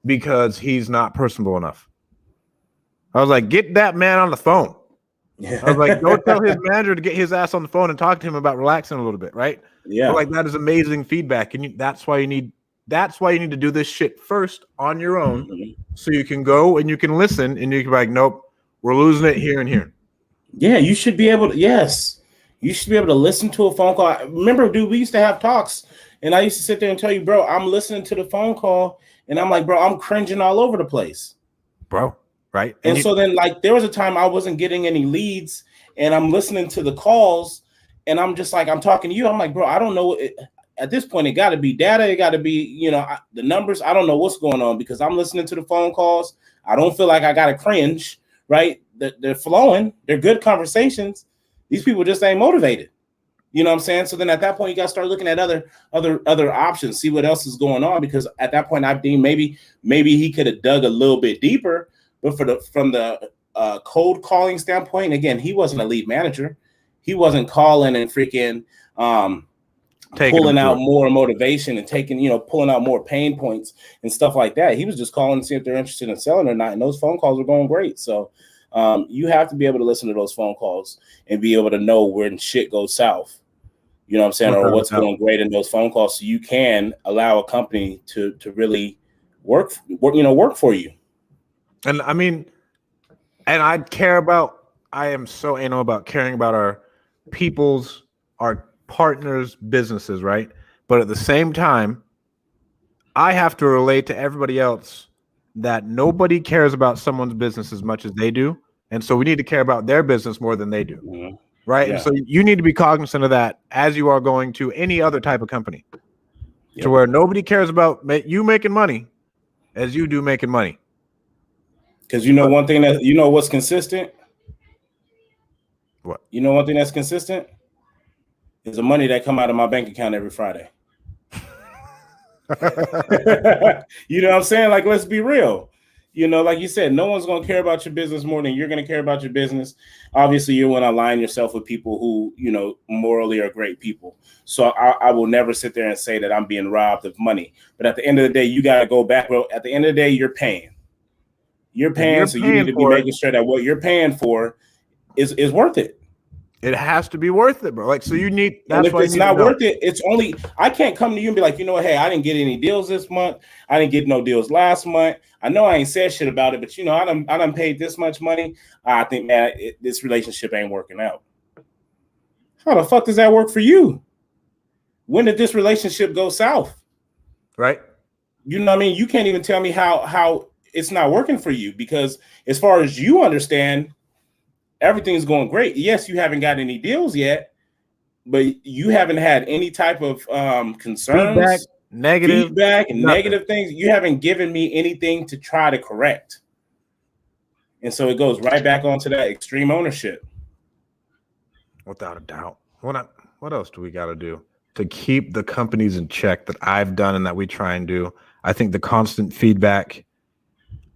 because he's not personable enough. I was like, get that man on the phone. I was like, go tell his manager to get his ass on the phone and talk to him about relaxing a little bit, right? Yeah. But like that is amazing feedback, and that's why you need to do this shit first on your own, so you can go and you can listen and you can be like, nope, we're losing it here and here. Yeah, you should be able to. Yes, you should be able to listen to a phone call. Remember, dude, we used to have talks, and I used to sit there and tell you, bro, I'm listening to the phone call, and I'm like, bro, I'm cringing all over the place, bro. Right. And so then, like, there was a time I wasn't getting any leads, and I'm listening to the calls, and I'm just like, I'm talking to you. I'm like, bro, I don't know. At this point, it got to be data. It got to be, the numbers. I don't know what's going on because I'm listening to the phone calls. I don't feel like I got to cringe, right? They're flowing. They're good conversations. These people just ain't motivated. You know what I'm saying? So then at that point, you got to start looking at other options, see what else is going on. Because at that point, I think maybe he could have dug a little bit deeper. But from the cold calling standpoint, again, he wasn't a lead manager. He wasn't calling and freaking pulling out more motivation and pulling out more pain points and stuff like that. He was just calling to see if they're interested in selling or not. And those phone calls were going great. So you have to be able to listen to those phone calls and be able to know when shit goes south. You know what I'm saying? Or what's going great in those phone calls. So you can allow a company to really work for you. And I mean, I am so anal about caring about our partners' businesses, right? But at the same time, I have to relate to everybody else that nobody cares about someone's business as much as they do. And so we need to care about their business more than they do. Mm-hmm. Right. Yeah. And so you need to be cognizant of that as you are going to any other type of company, to where nobody cares about you making money as you do making money. Because one thing that what's consistent. What? One thing that's consistent is the money that come out of my bank account every Friday. You know what I'm saying? Like, let's be real. Like you said, no one's going to care about your business more than you're going to care about your business. Obviously, you want to align yourself with people who, morally are great people. So I will never sit there and say that I'm being robbed of money. But at the end of the day, you got to go back. Bro. At the end of the day, you're paying. You need to be making sure that what you're paying for is worth it. It has to be worth it, bro. Like, so you need. That's why it's not worth it. It's only I can't come to you and be like, hey, I didn't get any deals this month. I didn't get no deals last month. I know I ain't said shit about it, but I done paid this much money. I think, man, this relationship ain't working out. How the fuck does that work for you? When did this relationship go south? Right. You know what I mean? You can't even tell me how it's not working for you, because as far as you understand, everything's going great. Yes, you haven't got any deals yet, but you haven't had any type of concerns, negative things. You haven't given me anything to try to correct. And so it goes right back onto that extreme ownership. Without a doubt. What else do we got to do to keep the companies in check that I've done and that we try and do? I think the constant feedback,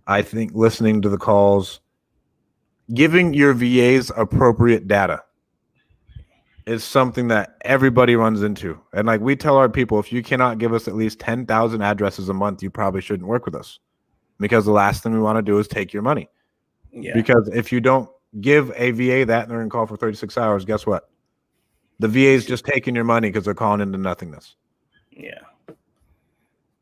I think listening to the calls, giving your VAs appropriate data is something that everybody runs into. And like we tell our people, if you cannot give us at least 10,000 addresses a month, you probably shouldn't work with us, because the last thing we want to do is take your money. Yeah. Because if you don't give a VA that and they're going to call for 36 hours, guess what? The VA is just taking your money because they're calling into nothingness. Yeah.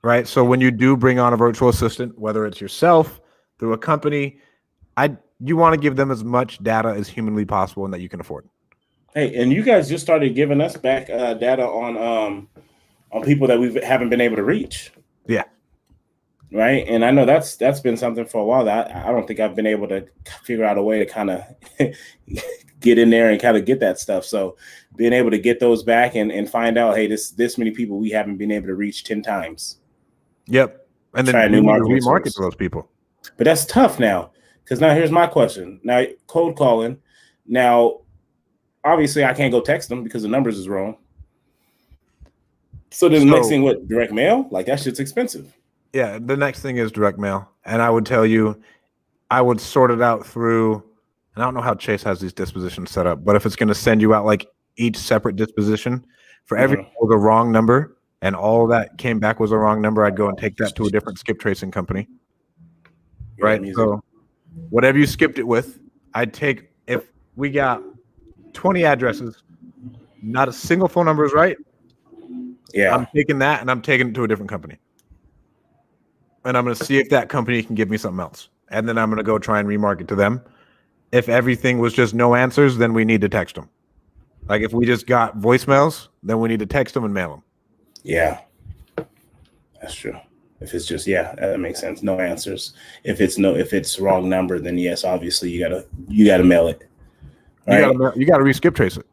Right. So when you do bring on a virtual assistant, whether it's yourself through a company, you want to give them as much data as humanly possible and that you can afford. Hey, and you guys just started giving us back data on people that we haven't been able to reach. Yeah. Right. And I know that's been something for a while that I don't think I've been able to figure out a way to kind of get in there and kind of get that stuff. So being able to get those back and find out, hey, this many people we haven't been able to reach 10 times. Yep. And then remarket to those people. But that's tough now. Because now here's my question. Now, cold calling. Now, obviously, I can't go text them because the numbers is wrong. So the next thing, what, direct mail? Like, that shit's expensive. Yeah, the next thing is direct mail. And I would tell you, I would sort it out through, and I don't know how Chase has these dispositions set up, but if it's going to send you out like each separate disposition, for every was a wrong number, and all that came back was a wrong number, I'd go and take that to a different skip tracing company. Right? So whatever you skipped it with, I'd take, if we got 20 addresses. Not a single phone number is right. Yeah. I'm taking that and I'm taking it to a different company. And I'm going to see if that company can give me something else. And then I'm going to go try and remarket to them. If everything was just no answers, then we need to text them. Like if we just got voicemails, then we need to text them and mail them. Yeah. That's true. If it's just, that makes sense. No answers. If it's wrong number, then yes, obviously you gotta mail it. Right? You gotta re-skip trace it.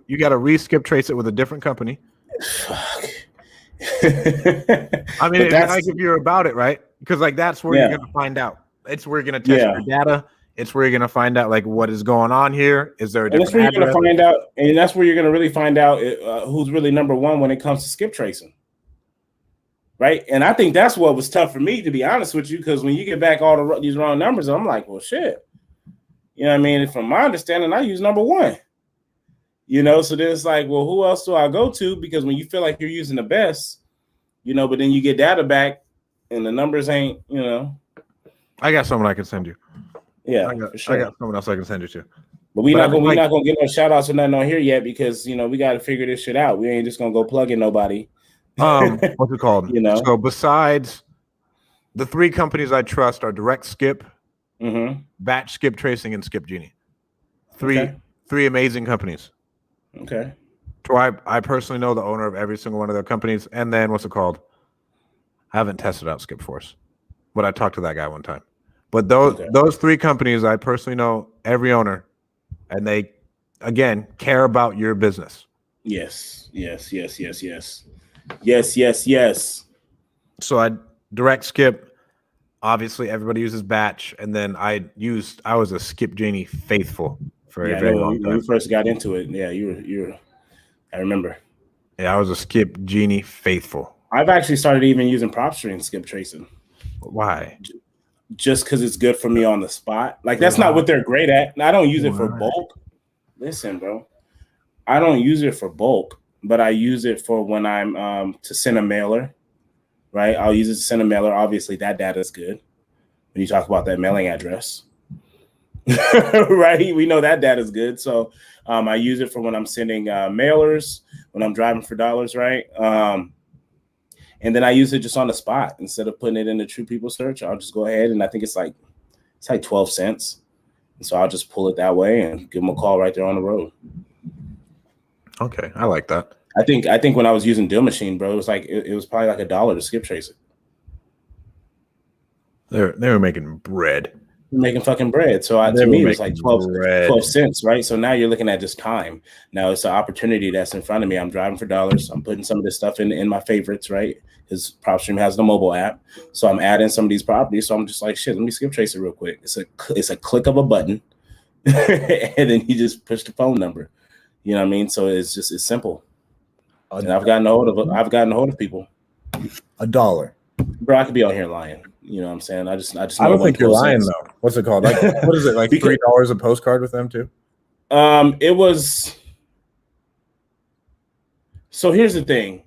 You gotta re-skip trace it with a different company. Fuck. I mean, if you're about it, right? Because like that's where you're gonna find out. It's where you're gonna test your data. It's where you're gonna find out like what is going on here. Is there a different address? You're gonna find out, and that's where you're gonna really find out who's really number one when it comes to skip tracing. Right. And I think that's what was tough for me, to be honest with you, because when you get back all these wrong numbers, I'm like, well, shit. You know what I mean? From my understanding, I use number one. You know, so then it's like, well, who else do I go to? Because when you feel like you're using the best, you know, but then you get data back and the numbers ain't, you know. I got someone I can send you. Yeah, for sure. I got someone else I can send you to. But we're not gonna get no shout outs or nothing on here yet because, you know, we got to figure this shit out. We ain't just going to go plug in nobody. What's it called? You know, so besides the 3 companies I trust are Direct Skip, Batch Skip Tracing, and Skip Genie. Three amazing companies. Okay. So I personally know the owner of every single one of their companies. And then what's it called? I haven't tested out Skip Force, but I talked to that guy one time. But those 3 companies, I personally know every owner, and they again care about your business. Yes. So I Direct Skip. Obviously, everybody uses Batch, and then I was a Skip Genie faithful for a very long time. When we first got into it, you were. I remember. Yeah, I was a Skip Genie faithful. I've actually started even using prop string skip tracing. Why? Just because it's good for me on the spot. Like that's not what they're great at. I don't use it for bulk. Listen, bro, I don't use it for bulk, but I use it for when I'm to send a mailer. Right, I'll use it to send a mailer. Obviously, that data is good when you talk about that mailing address. Right, we know that data is good. So I use it for when I'm sending mailers, when I'm driving for dollars. Right. And then I use it just on the spot instead of putting it in the True People search. I'll just go ahead and I think it's like 12 cents. And so I'll just pull it that way and give them a call right there on the road. Okay, I like that. I think when I was using Deal Machine, bro, it was like it was probably like $1 to skip trace it. They were making bread. Making fucking bread. So to me, it was like 12 cents, right? So now you're looking at just time. Now it's an opportunity that's in front of me. I'm driving for dollars. I'm putting some of this stuff in my favorites, right? Because PropStream has the mobile app. So I'm adding some of these properties. So I'm just like, shit, let me skip trace it real quick. It's a click of a button. And then you just push the phone number. You know what I mean? So it's simple. And I've gotten a hold of people. $1. Bro, I could be out here lying. You know what I'm saying? I I don't think you're lying though. What's it called? Like what is it? Like $3 a postcard with them too? It was. So here's the thing,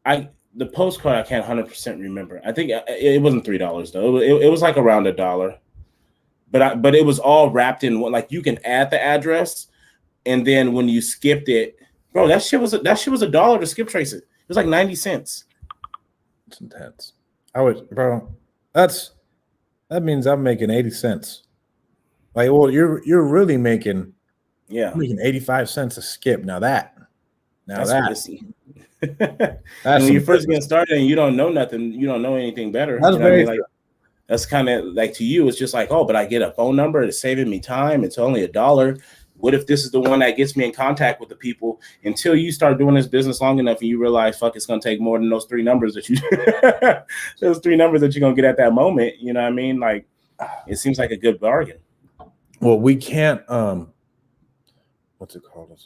the postcard I can't 100% remember. I think it wasn't $3 though. It was like around $1, but it was all wrapped in one. Like you can add the address, and then when you skipped it, bro, that shit was $1 to skip trace it. It was like 90 cents. It's intense. That means I'm making 80 cents. Like, well, you're really making 85 cents a skip. That's when you first get started and you don't know nothing, you don't know anything better. That's very true. That's kind of like to you, it's just like, oh, but I get a phone number, it's saving me time, it's only $1. What if this is the one that gets me in contact with the people? Until you start doing this business long enough and you realize, fuck, it's gonna take more than those 3 numbers that you those 3 numbers that you're gonna get at that moment. You know what I mean? Like, it seems like a good bargain. Well, we can't. What's it called?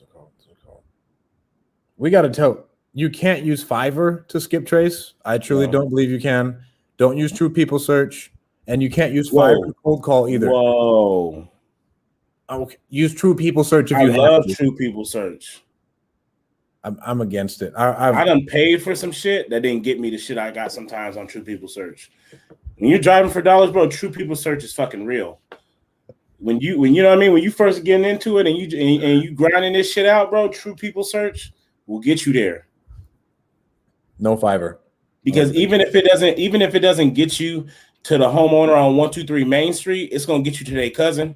We got to tell you can't use Fiverr to skip trace. I truly don't believe you can. Don't use True People Search, and you can't use Fiverr to cold call either. Whoa. Okay. Use True People Search if I you love True People Search. I'm against it. I done paid for some shit that didn't get me the shit I got sometimes on True People Search. When you're driving for dollars, bro, True People Search is fucking real. when you know what I mean, when you first getting into it and you grinding this shit out, bro, True People Search will get you there. No Fiverr. Because even if it doesn't get you to the homeowner on 123 Main Street, it's gonna get you to their cousin.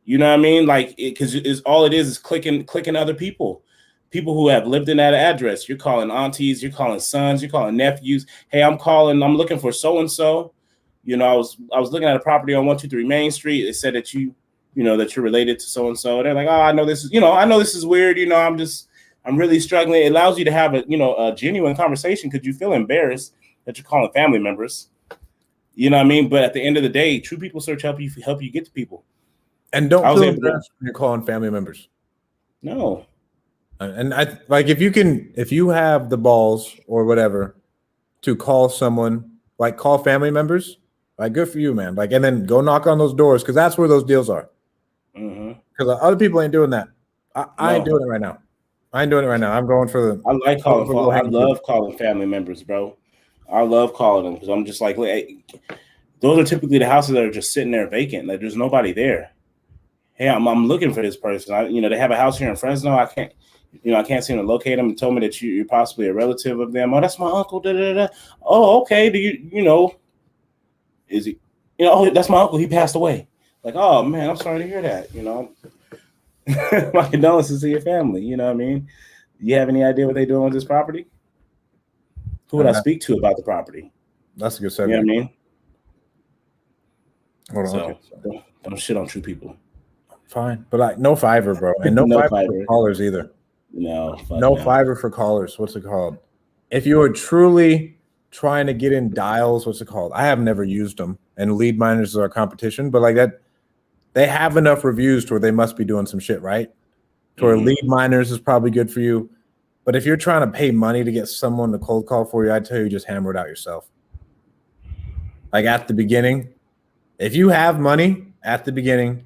You know what I mean? Like, because it's all it is clicking other people who have lived in that address. You're calling aunties, you're calling sons, you're calling nephews. Hey, I'm looking for so and so. You know, I was looking at a property on 123 Main Street. It said that that you're related to so and so. They're like, oh, I know this is weird. You know, I'm really struggling. It allows you to have a genuine conversation because you feel embarrassed that you're calling family members. You know what I mean? But at the end of the day, True People Search help you get to people. And don't feel embarrassed when you're calling family members. No. And I like if you have the balls or whatever to call someone, like call family members, like good for you, man. Like, and then go knock on those doors because that's where those deals are. Because other people ain't doing that. I ain't doing it right now. I'm going for the. I like calling. I love calling family members, bro. I love calling them because I'm just like, those are typically the houses that are just sitting there vacant. Like there's nobody there. Hey, I'm looking for this person. They have a house here in Fresno. I can't seem to locate them. And told me that you're possibly a relative of them. Oh, that's my uncle. Da, da, da. Oh, okay. Do is he? Oh, that's my uncle. He passed away. Like, oh man, I'm sorry to hear that. My condolences to your family. You know what I mean? You have any idea what they're doing with this property? Who would I speak to about the property? That's a good segue. You know what I mean? Hold on. So, don't shit on True People. Fine, but like no Fiverr, bro, and no Fiverr for callers either. No Fiverr for callers. What's it called? If you are truly trying to get in dials, what's it called? I have never used them, and lead miners are our competition, but like that, they have enough reviews to where they must be doing some shit right. To where lead miners is probably good for you, but if you're trying to pay money to get someone to cold call for you, I tell you, just hammer it out yourself. Like at the beginning, if you have money at the beginning.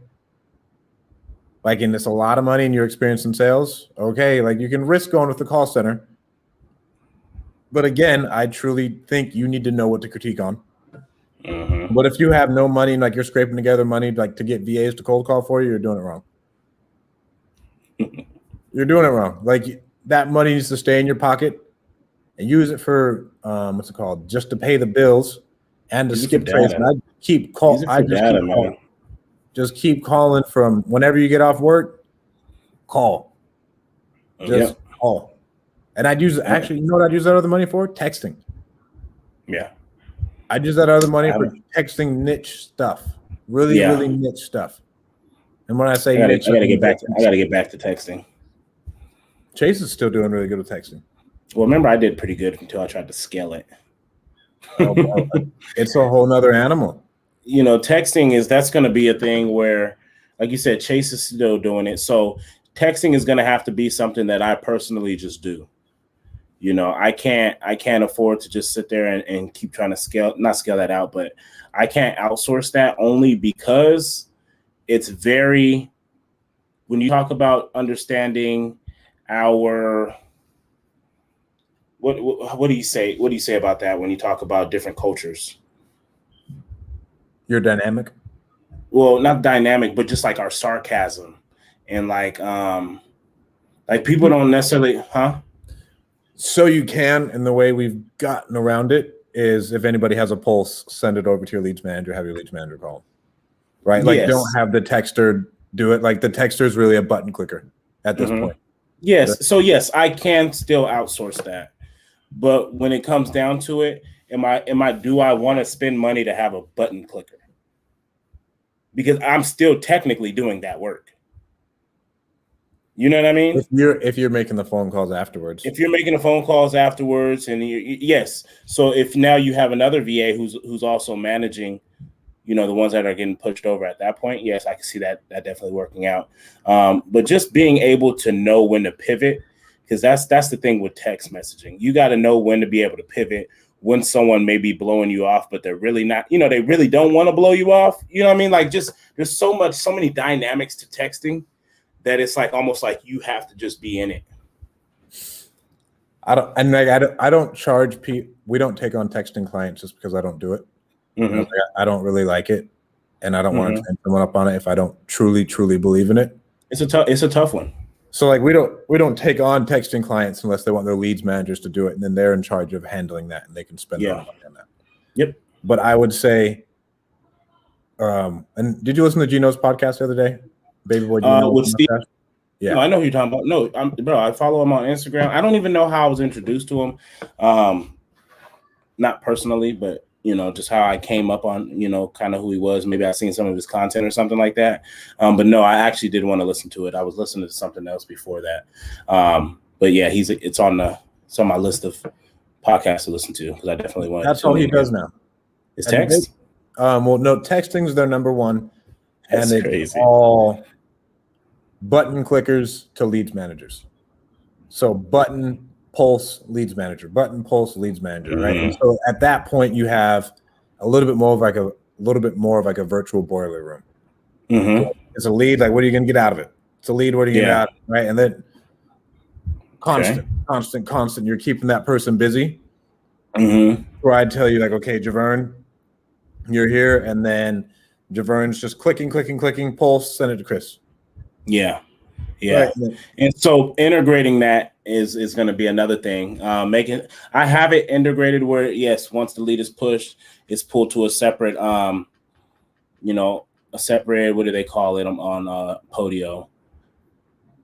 Like, and it's a lot of money and you're experiencing sales, okay, like you can risk going with the call center. But again, I truly think you need to know what to critique on. But if you have no money and like you're scraping together money like to get VAs to cold call for you, you're doing it wrong. You're doing it wrong. Like that money needs to stay in your pocket and use it for what's it called? Just to pay the bills and to skip trades. And I keep calling. Just keep calling from whenever you get off work, call. Just call. And I'd use actually, you know what I'd use that other money for? Texting. Yeah. I'd use that other money for texting niche stuff. Really niche stuff. And when I say I gotta get back to texting. Chase is still doing really good with texting. Well, remember I did pretty good until I tried to scale it. It's a whole nother animal. Texting that's going to be a thing where, like you said, Chase is still doing it. So texting is going to have to be something that I personally just do. I can't afford to just sit there and keep trying to not scale that out, but I can't outsource that only because it's when you talk about understanding what do you say? What do you say about that when you talk about different cultures? You're dynamic. Well, not dynamic, but just like our sarcasm and like people don't necessarily, So you can, and the way we've gotten around it is if anybody has a pulse, send it over to your leads manager, have your leads manager call. Right? Like don't have the texter do it. Like the texter is really a button clicker at this point. Yes. So yes, I can still outsource that. But when it comes down to it, do I want to spend money to have a button clicker? Because I'm still technically doing that work. You know what I mean? If you're making the phone calls afterwards. If you're making the phone calls afterwards, and yes. So if now you have another VA who's also managing, the ones that are getting pushed over at that point, yes, I can see that definitely working out. But just being able to know when to pivot, because that's the thing with text messaging. You got to know when to be able to pivot when someone may be blowing you off, but they're really not, they really don't want to blow you off. You know what I mean? Like just there's so many dynamics to texting that it's like almost like you have to just be in it. I don't charge people. We don't take on texting clients just because I don't do it. I don't really like it. and I don't want to train someone up on it if I don't truly believe in it. It's a tough one. So like we don't take on texting clients unless they want their leads managers to do it, and then they're in charge of handling that, and they can spend their own money on that. Yep. But I would say, and did you listen to Gino's podcast the other day, Baby Boy Gino? With Steve? Yeah, no, I know who you're talking about. No, bro, I follow him on Instagram. I don't even know how I was introduced to him, not personally, but just how I came up on kind of who he was. Maybe I've seen some of his content or something like that. But no, I actually did want to listen to it. I was listening to something else before that. But yeah, it's on my list of podcasts to listen to because I definitely want. That's all he does now. Is text? Well, no, texting is their number one, That's and crazy. It's all button clickers to leads managers. So button, pulse, leads manager, button, pulse, leads manager, right? And so at that point, you have a little bit more of like a virtual boiler room. So it's a lead. Like, what are you going to get out of it? It's a lead. What are you going to get out of it, right? And then constant. You're keeping that person busy. Where I'd tell you, like, okay, Javern, you're here, and then Javern's just clicking, pulse, send it to Chris. Yeah. Right. And so integrating that is going to be another thing. I have it integrated where, yes, once the lead is pushed, it's pulled to a separate, what do they call it on Podio?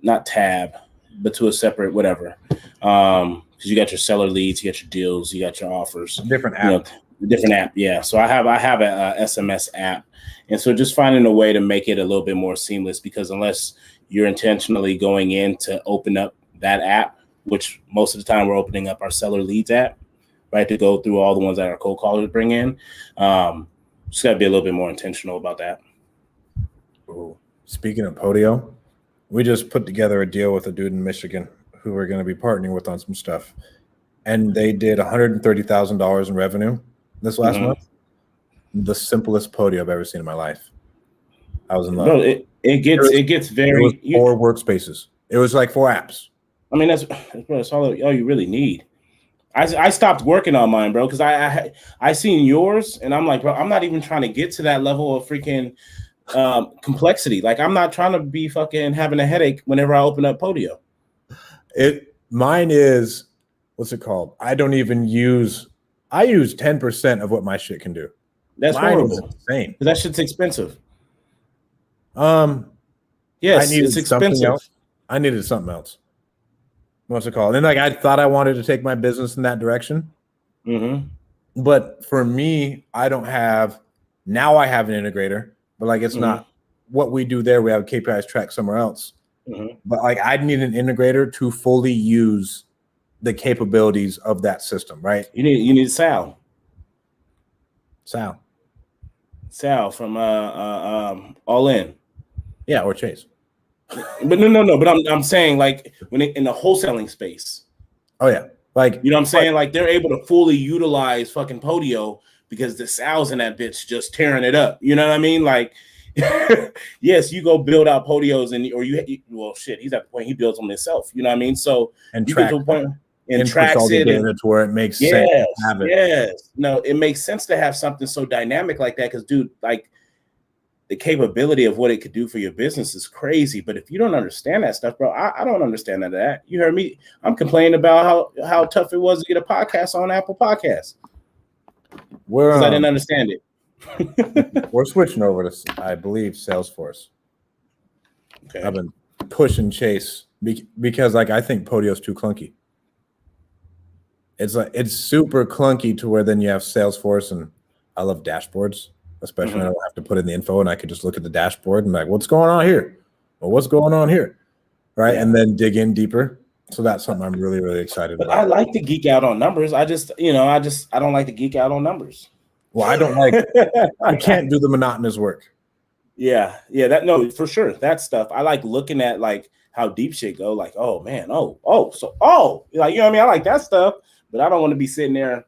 Not tab, but to a separate whatever. Because you got your seller leads, you got your deals, you got your offers. Different app. Different app, yeah. So I have a SMS app. And so just finding a way to make it a little bit more seamless, because unless you're intentionally going in to open up that app, which most of the time we're opening up our seller leads app, right, to go through all the ones that our cold callers bring in. Just got to be a little bit more intentional about that. Ooh. Speaking of Podio, we just put together a deal with a dude in Michigan who we're going to be partnering with on some stuff. And they did $130,000 in revenue this last month. The simplest Podio I've ever seen in my life. I was in love. Bro, it gets very. It was 4 workspaces. It was like 4 apps. I mean, that's all you really need. I stopped working on mine, bro, because I seen yours, and I'm like, bro, I'm not even trying to get to that level of freaking complexity. Like, I'm not trying to be fucking having a headache whenever I open up Podio. Mine is, what's it called? I use 10% of what my shit can do. That's horrible. Insane. That shit's expensive. Yes, it's expensive. I needed something else. What's it called? And like, I thought I wanted to take my business in that direction. But for me, I have an integrator, but like, it's not what we do there. We have KPIs tracked somewhere else. But like, I'd need an integrator to fully use the capabilities of that system, right? You need Sal from All In. Yeah, or Chase. But no. But I'm saying, like, when in the wholesaling space. Oh yeah, like, you know what I'm saying? Like, they're able to fully utilize fucking Podio because the Sal's in that bitch just tearing it up. You know what I mean? Like, yes, you go build out Podios he's at the point he builds them himself. You know what I mean? So and you track get to a point and tracks it to where it makes sense to have it. Yes. No, it makes sense to have something so dynamic like that, because, dude, like, the capability of what it could do for your business is crazy. But if you don't understand that stuff, bro, I don't understand none of that. You heard me. I'm complaining about how tough it was to get a podcast on Apple Podcasts. Because I didn't understand it. We're switching over to, I believe, Salesforce. Okay. I've been pushing Chase because, like, I think Podio's too clunky. It's super clunky to where then you have Salesforce, and I love dashboards, especially when I don't have to put in the info and I could just look at the dashboard and be like, what's going on here? Well, what's going on here? Right. Yeah. And then dig in deeper. So that's something I'm really, really excited about. I like to geek out on numbers. I don't like to geek out on numbers. Well, I can't do the monotonous work. Yeah. No, for sure. That stuff. I like looking at, like, how deep shit go. Like, oh man, like, you know what I mean? I like that stuff, but I don't want to be sitting there.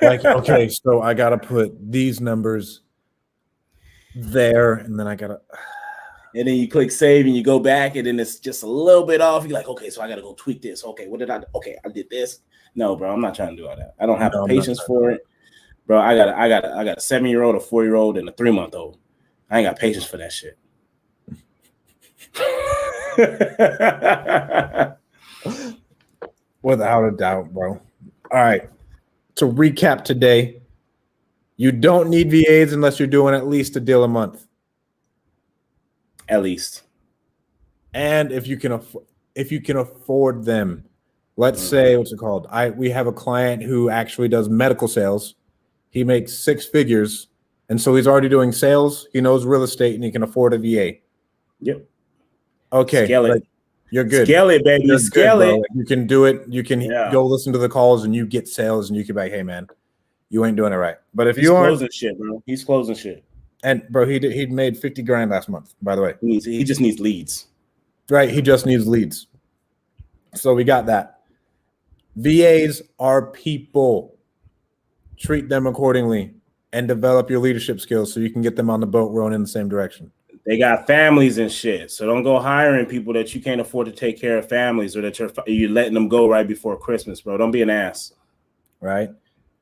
Like, okay, so I gotta put these numbers there, and then I gotta. and then you click save and you go back and then it's just a little bit off. You're like, okay, so I got to go tweak this. Okay, what did I do? Okay, I did this. No, bro, I'm not trying to do all that. I don't have the patience for it. Bro, I got a 7-year-old, a 4-year-old, and a 3-month-old. I ain't got patience for that shit. Without a doubt, bro. All right. To recap today, you don't need VAs unless you're doing at least a deal a month. At least. And if you can afford them. Let's say, what's it called? We have a client who actually does medical sales. He makes 6 figures, and so he's already doing sales. He knows real estate, and he can afford a VA. Yep. Okay. Scale it. You're good. Scale it, baby. You're Scale good, it. Like, you can do it. You can go listen to the calls, and you get sales, and you can be like, hey, man, you ain't doing it right. But if you are closing shit, bro. He's closing shit. And bro, he'd made 50 grand last month, by the way. He just needs leads. Right. He just needs leads. So we got that. VAs are people. Treat them accordingly and develop your leadership skills so you can get them on the boat rowing in the same direction. They got families and shit. So don't go hiring people that you can't afford to take care of families or that you're letting them go right before Christmas, bro. Don't be an ass. Right.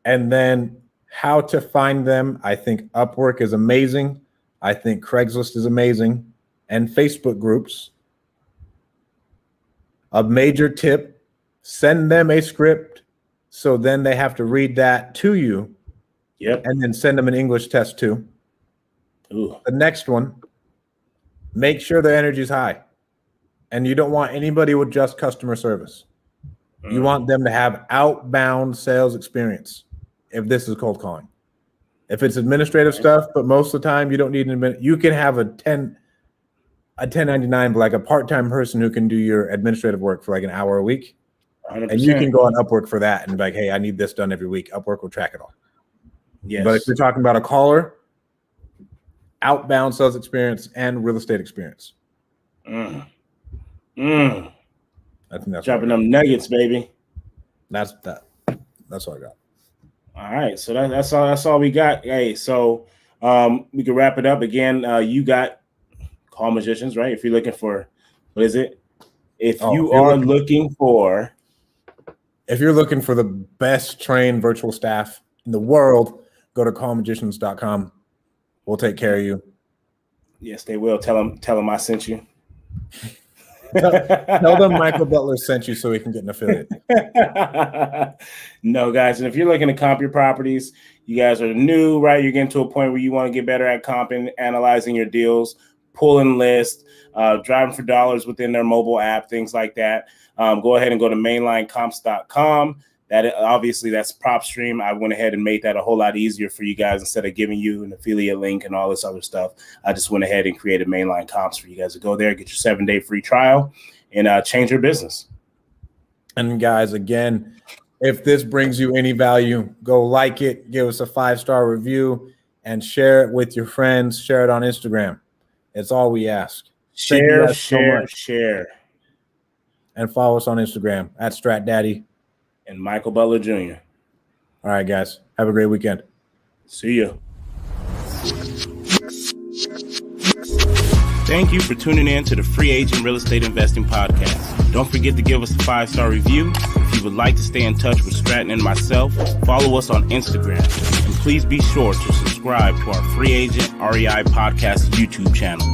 And then how to find them. I think Upwork is amazing. I think Craigslist is amazing. And Facebook groups. A major tip, send them a script so then they have to read that to you. Yep. And then send them an English test too. Ooh. The next one, make sure their energy is high. And you don't want anybody with just customer service. You want them to have outbound sales experience if this is cold calling. If it's administrative stuff, but most of the time you don't need you can have a 1099, but like a part-time person who can do your administrative work for like an hour a week. 100%. And you can go on Upwork for that and be like, hey, I need this done every week. Upwork will track it all. Yes. But if you're talking about a caller, outbound sales experience and real estate experience. I think that's dropping them nuggets, baby. That's all I got. All right, so that's all we got. Hey, so we can wrap it up again. You got Call Magicians, right? If you're looking for, what is it? If you're looking for the best trained virtual staff in the world, go to callmagicians.com. We'll take care of you. Yes, they will. Tell them I sent you. Tell them Michael Butler sent you so he can get an affiliate. No, guys, and if you're looking to comp your properties, you guys are new, right? You're getting to a point where you want to get better at comping, analyzing your deals, pulling lists, driving for dollars within their mobile app, things like that. Go ahead and go to mainlinecomps.com. That's PropStream. I went ahead and made that a whole lot easier for you guys. Instead of giving you an affiliate link and all this other stuff, I just went ahead and created Mainline Comps for you guys to go there, get your 7-day free trial, and change your business. And guys, again, if this brings you any value, go like it, give us a 5-star review, and share it with your friends. Share it on Instagram. It's all we ask. Share. And follow us on Instagram at StratDaddy. And Michael Butler Jr. All right, guys. Have a great weekend. See you. Thank you for tuning in to the Free Agent Real Estate Investing Podcast. Don't forget to give us a 5-star review. If you would like to stay in touch with Stratton and myself, follow us on Instagram. And please be sure to subscribe to our Free Agent REI Podcast YouTube channel.